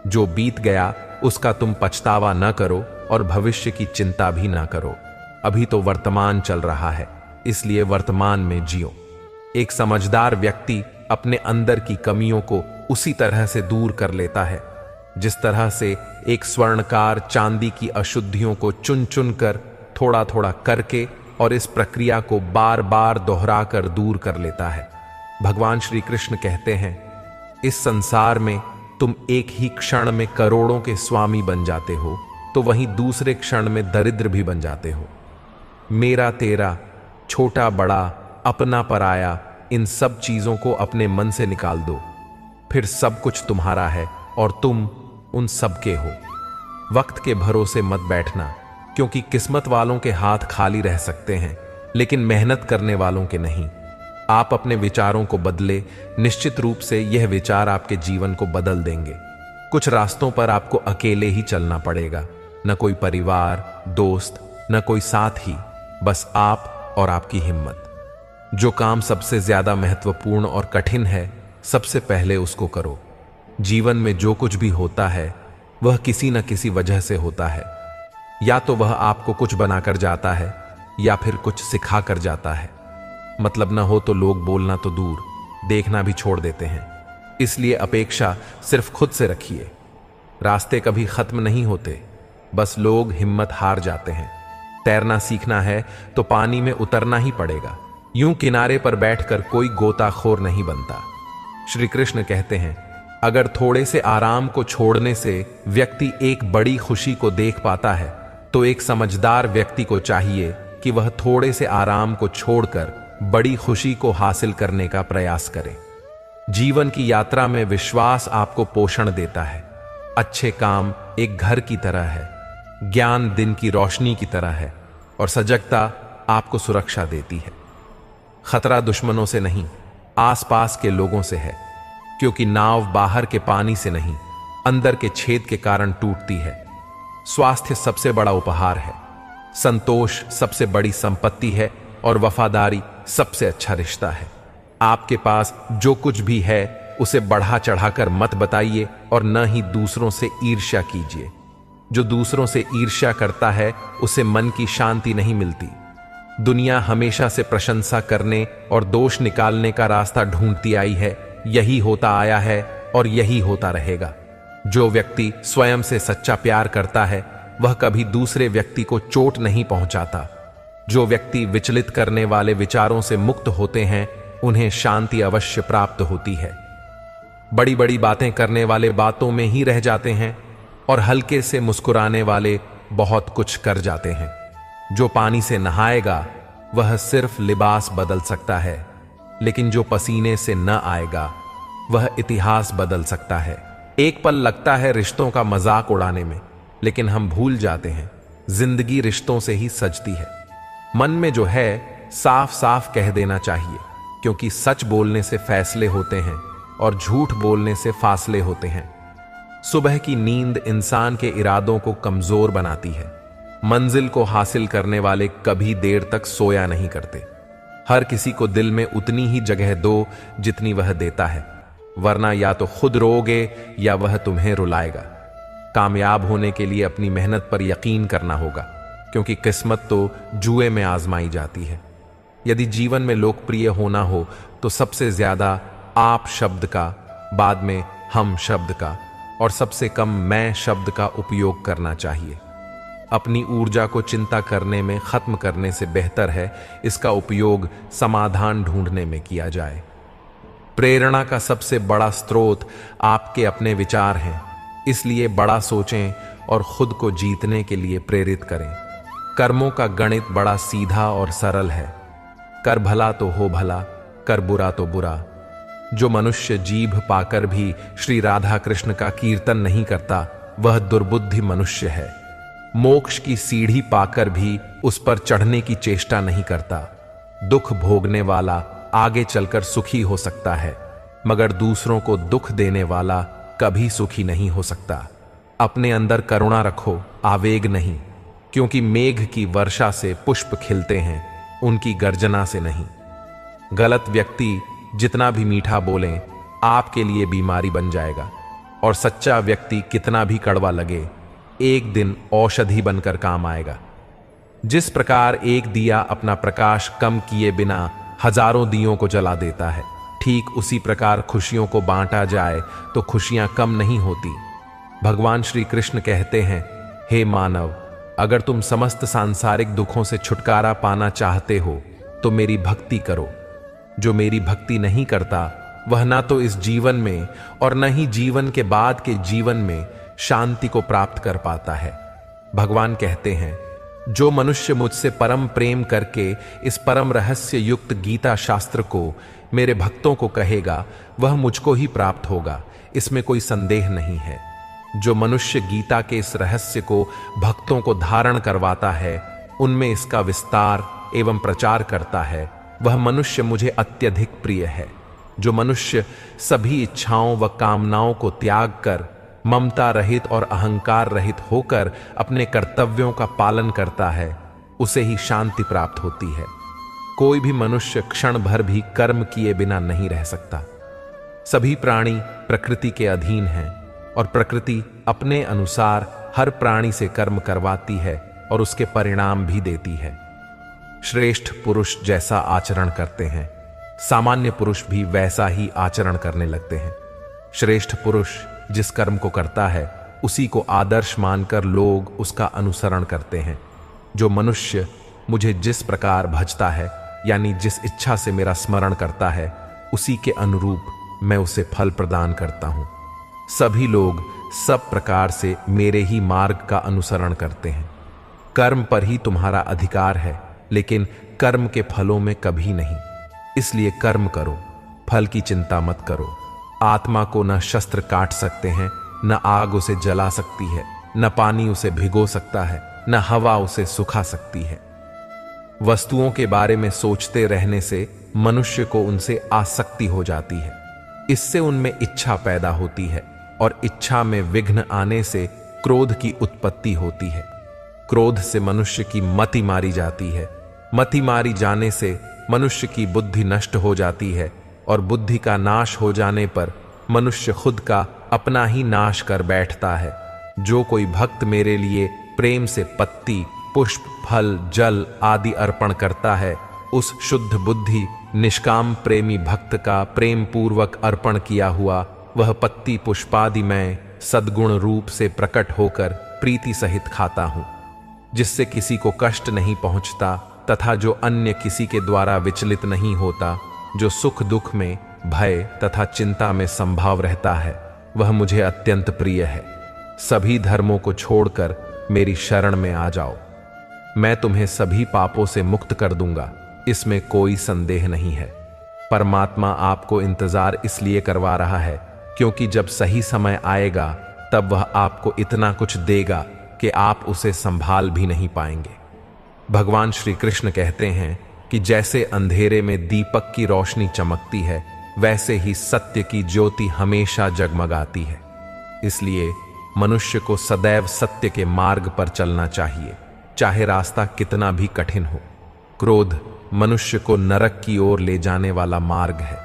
जो बीत गया उसका तुम पछतावा न करो और भविष्य की चिंता भी ना करो। अभी तो वर्तमान चल रहा है, इसलिए वर्तमान में जियो। एक समझदार व्यक्ति अपने अंदर की कमियों को उसी तरह से दूर कर लेता है जिस तरह से एक स्वर्णकार चांदी की अशुद्धियों को चुन चुन कर थोड़ा थोड़ा करके और इस प्रक्रिया को बार बार दोहराकर दूर कर लेता है। भगवान श्री कृष्ण कहते हैं, इस संसार में तुम एक ही क्षण में करोड़ों के स्वामी बन जाते हो तो वहीं दूसरे क्षण में दरिद्र भी बन जाते हो। मेरा तेरा, छोटा बड़ा, अपना पराया, इन सब चीजों को अपने मन से निकाल दो, फिर सब कुछ तुम्हारा है और तुम उन सब के हो। वक्त के भरोसे मत बैठना, क्योंकि किस्मत वालों के हाथ खाली रह सकते हैं लेकिन मेहनत करने वालों के नहीं। आप अपने विचारों को बदले, निश्चित रूप से यह विचार आपके जीवन को बदल देंगे। कुछ रास्तों पर आपको अकेले ही चलना पड़ेगा, न कोई परिवार, दोस्त, न कोई साथी, बस आप और आपकी हिम्मत। जो काम सबसे ज्यादा महत्वपूर्ण और कठिन है, सबसे पहले उसको करो। जीवन में जो कुछ भी होता है वह किसी न किसी वजह से होता है। या तो वह आपको कुछ बनाकर जाता है या फिर कुछ सिखा कर जाता है। मतलब न हो तो लोग बोलना तो दूर, देखना भी छोड़ देते हैं। इसलिए अपेक्षा सिर्फ खुद से रखिए। रास्ते कभी खत्म नहीं होते, बस लोग हिम्मत हार जाते हैं। तैरना सीखना है तो पानी में उतरना ही पड़ेगा। यूं किनारे पर बैठकर कोई गोताखोर नहीं बनता। श्री कृष्ण कहते हैं, अगर थोड़े से आराम को छोड़ने से व्यक्ति एक बड़ी खुशी को देख पाता है तो एक समझदार व्यक्ति को चाहिए कि वह थोड़े से आराम को छोड़कर बड़ी खुशी को हासिल करने का प्रयास करे। जीवन की यात्रा में विश्वास आपको पोषण देता है। अच्छे काम एक घर की तरह है, ज्ञान दिन की रोशनी की तरह है, और सजगता आपको सुरक्षा देती है। खतरा दुश्मनों से नहीं, आसपास के लोगों से है, क्योंकि नाव बाहर के पानी से नहीं, अंदर के छेद के कारण टूटती है। स्वास्थ्य सबसे बड़ा उपहार है, संतोष सबसे बड़ी संपत्ति है, और वफादारी सबसे अच्छा रिश्ता है। आपके पास जो कुछ भी है उसे बढ़ा चढ़ाकर मत बताइए और न ही दूसरों से ईर्ष्या कीजिए। जो दूसरों से ईर्ष्या करता है उसे मन की शांति नहीं मिलती। दुनिया हमेशा से प्रशंसा करने और दोष निकालने का रास्ता ढूंढती आई है। यही होता आया है और यही होता रहेगा। जो व्यक्ति स्वयं से सच्चा प्यार करता है वह कभी दूसरे व्यक्ति को चोट नहीं पहुंचाता। जो व्यक्ति विचलित करने वाले विचारों से मुक्त होते हैं उन्हें शांति अवश्य प्राप्त होती है। बड़ी बड़ी बातें करने वाले बातों में ही रह जाते हैं और हल्के से मुस्कुराने वाले बहुत कुछ कर जाते हैं। जो पानी से नहाएगा वह सिर्फ लिबास बदल सकता है, लेकिन जो पसीने से न आएगा वह इतिहास बदल सकता है। एक पल लगता है रिश्तों का मजाक उड़ाने में, लेकिन हम भूल जाते हैं जिंदगी रिश्तों से ही सजती है। मन में जो है साफ साफ कह देना चाहिए, क्योंकि सच बोलने से फैसले होते हैं और झूठ बोलने से फासले होते हैं। सुबह की नींद इंसान के इरादों को कमजोर बनाती है। मंजिल को हासिल करने वाले कभी देर तक सोया नहीं करते। हर किसी को दिल में उतनी ही जगह दो जितनी वह देता है, वरना या तो खुद रोओगे या वह तुम्हें रुलाएगा। कामयाब होने के लिए अपनी मेहनत पर यकीन करना होगा, क्योंकि किस्मत तो जुए में आजमाई जाती है। यदि जीवन में लोकप्रिय होना हो तो सबसे ज्यादा आप शब्द का, बाद में हम शब्द का और सबसे कम मैं शब्द का उपयोग करना चाहिए। अपनी ऊर्जा को चिंता करने में खत्म करने से बेहतर है इसका उपयोग समाधान ढूंढने में किया जाए। प्रेरणा का सबसे बड़ा स्रोत आपके अपने विचार हैं, इसलिए बड़ा सोचें और खुद को जीतने के लिए प्रेरित करें। कर्मों का गणित बड़ा सीधा और सरल है। कर भला तो हो भला, कर बुरा तो बुरा। जो मनुष्य जीभ पाकर भी श्री राधा कृष्ण का कीर्तन नहीं करता वह दुर्बुद्धि मनुष्य है। मोक्ष की सीढ़ी पाकर भी उस पर चढ़ने की चेष्टा नहीं करता। दुख भोगने वाला आगे चलकर सुखी हो सकता है, मगर दूसरों को दुख देने वाला कभी सुखी नहीं हो सकता। अपने अंदर करुणा रखो, आवेग नहीं। क्योंकि मेघ की वर्षा से पुष्प खिलते हैं, उनकी गर्जना से नहीं। गलत व्यक्ति जितना भी मीठा बोले आपके लिए बीमारी बन जाएगा, और सच्चा व्यक्ति कितना भी कड़वा लगे एक दिन औषधि बनकर काम आएगा। जिस प्रकार एक दिया अपना प्रकाश कम किए बिना हजारों दियों को जला देता है, ठीक उसी प्रकार खुशियों को बांटा जाए तो खुशियां कम नहीं होती। भगवान श्री कृष्ण कहते हैं, हे मानव, अगर तुम समस्त सांसारिक दुखों से छुटकारा पाना चाहते हो तो मेरी भक्ति करो। जो मेरी भक्ति नहीं करता वह ना तो इस जीवन में और न ही जीवन के बाद के जीवन में शांति को प्राप्त कर पाता है। भगवान कहते हैं, जो मनुष्य मुझसे परम प्रेम करके इस परम रहस्य युक्त गीता शास्त्र को मेरे भक्तों को कहेगा वह मुझको ही प्राप्त होगा, इसमें कोई संदेह नहीं है। जो मनुष्य गीता के इस रहस्य को भक्तों को धारण करवाता है, उनमें इसका विस्तार एवं प्रचार करता है, वह मनुष्य मुझे अत्यधिक प्रिय है। जो मनुष्य सभी इच्छाओं व कामनाओं को त्याग कर ममता रहित और अहंकार रहित होकर अपने कर्तव्यों का पालन करता है, उसे ही शांति प्राप्त होती है। कोई भी मनुष्य क्षण भर भी कर्म किए बिना नहीं रह सकता। सभी प्राणी प्रकृति के अधीन हैं और प्रकृति अपने अनुसार हर प्राणी से कर्म करवाती है और उसके परिणाम भी देती है। श्रेष्ठ पुरुष जैसा आचरण करते हैं, सामान्य पुरुष भी वैसा ही आचरण करने लगते हैं। श्रेष्ठ पुरुष जिस कर्म को करता है उसी को आदर्श मानकर लोग उसका अनुसरण करते हैं। जो मनुष्य मुझे जिस प्रकार भजता है, यानी जिस इच्छा से मेरा स्मरण करता है, उसी के अनुरूप मैं उसे फल प्रदान करता हूं। सभी लोग सब प्रकार से मेरे ही मार्ग का अनुसरण करते हैं। कर्म पर ही तुम्हारा अधिकार है, लेकिन कर्म के फलों में कभी नहीं। इसलिए कर्म करो, फल की चिंता मत करो। आत्मा को न शस्त्र काट सकते हैं, न आग उसे जला सकती है, न पानी उसे भिगो सकता है, न हवा उसे सुखा सकती है। वस्तुओं के बारे में सोचते रहने से मनुष्य को उनसे आसक्ति हो जाती है। इससे उनमें इच्छा पैदा होती है और इच्छा में विघ्न आने से क्रोध की उत्पत्ति होती है। क्रोध से मनुष्य की मति मारी जाती है। मति मारी जाने से मनुष्य की बुद्धि नष्ट हो जाती है और बुद्धि का नाश हो जाने पर मनुष्य खुद का अपना ही नाश कर बैठता है। जो कोई भक्त मेरे लिए प्रेम से पत्ती, पुष्प, फल, जल आदि अर्पण करता है, उस शुद्ध बुद्धि निष्काम प्रेमी भक्त का प्रेम पूर्वक अर्पण किया हुआ वह पत्ती पुष्पादि मैं सद्गुण रूप से प्रकट होकर प्रीति सहित खाता हूं, जिससे किसी को कष्ट नहीं पहुंचता तथा जो अन्य किसी के द्वारा विचलित नहीं होता। जो सुख दुख में, भय तथा चिंता में संभाव रहता है, वह मुझे अत्यंत प्रिय है। सभी धर्मों को छोड़कर मेरी शरण में आ जाओ, मैं तुम्हें सभी पापों से मुक्त कर दूंगा, इसमें कोई संदेह नहीं है। परमात्मा आपको इंतजार इसलिए करवा रहा है क्योंकि जब सही समय आएगा तब वह आपको इतना कुछ देगा कि आप उसे संभाल भी नहीं पाएंगे। भगवान श्री कृष्ण कहते हैं कि जैसे अंधेरे में दीपक की रोशनी चमकती है, वैसे ही सत्य की ज्योति हमेशा जगमगाती है। इसलिए मनुष्य को सदैव सत्य के मार्ग पर चलना चाहिए, चाहे रास्ता कितना भी कठिन हो। क्रोध मनुष्य को नरक की ओर ले जाने वाला मार्ग है।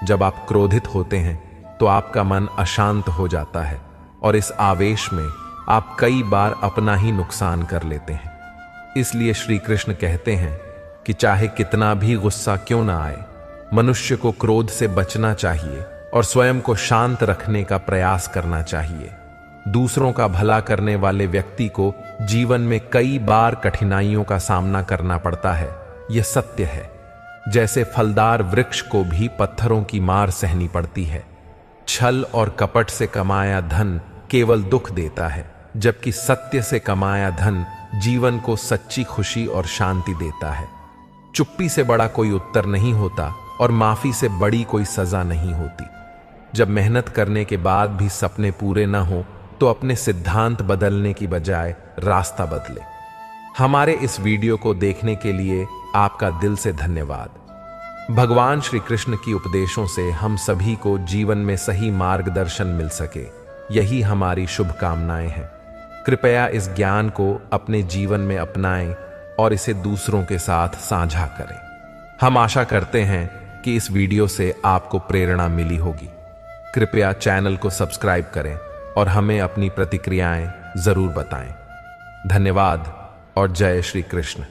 जब आप क्रोधित होते हैं तो आपका मन अशांत हो जाता है और इस आवेश में आप कई बार अपना ही नुकसान कर लेते हैं। इसलिए श्री कृष्ण कहते हैं कि चाहे कितना भी गुस्सा क्यों ना आए, मनुष्य को क्रोध से बचना चाहिए और स्वयं को शांत रखने का प्रयास करना चाहिए। दूसरों का भला करने वाले व्यक्ति को जीवन में कई बार कठिनाइयों का सामना करना पड़ता है, यह सत्य है। जैसे फलदार वृक्ष को भी पत्थरों की मार सहनी पड़ती है। छल और कपट से कमाया धन केवल दुख देता है, जबकि सत्य से कमाया धन जीवन को सच्ची खुशी और शांति देता है। चुप्पी से बड़ा कोई उत्तर नहीं होता और माफी से बड़ी कोई सजा नहीं होती। जब मेहनत करने के बाद भी सपने पूरे न हो तो अपने सिद्धांत बदलने की बजाय रास्ता बदले। हमारे इस वीडियो को देखने के लिए आपका दिल से धन्यवाद। भगवान श्री कृष्ण की उपदेशों से हम सभी को जीवन में सही मार्गदर्शन मिल सके, यही हमारी शुभकामनाएं हैं। कृपया इस ज्ञान को अपने जीवन में अपनाएं और इसे दूसरों के साथ साझा करें। हम आशा करते हैं कि इस वीडियो से आपको प्रेरणा मिली होगी। कृपया चैनल को सब्सक्राइब करें और हमें अपनी प्रतिक्रियाएं जरूर बताएं। धन्यवाद और जय श्री कृष्ण।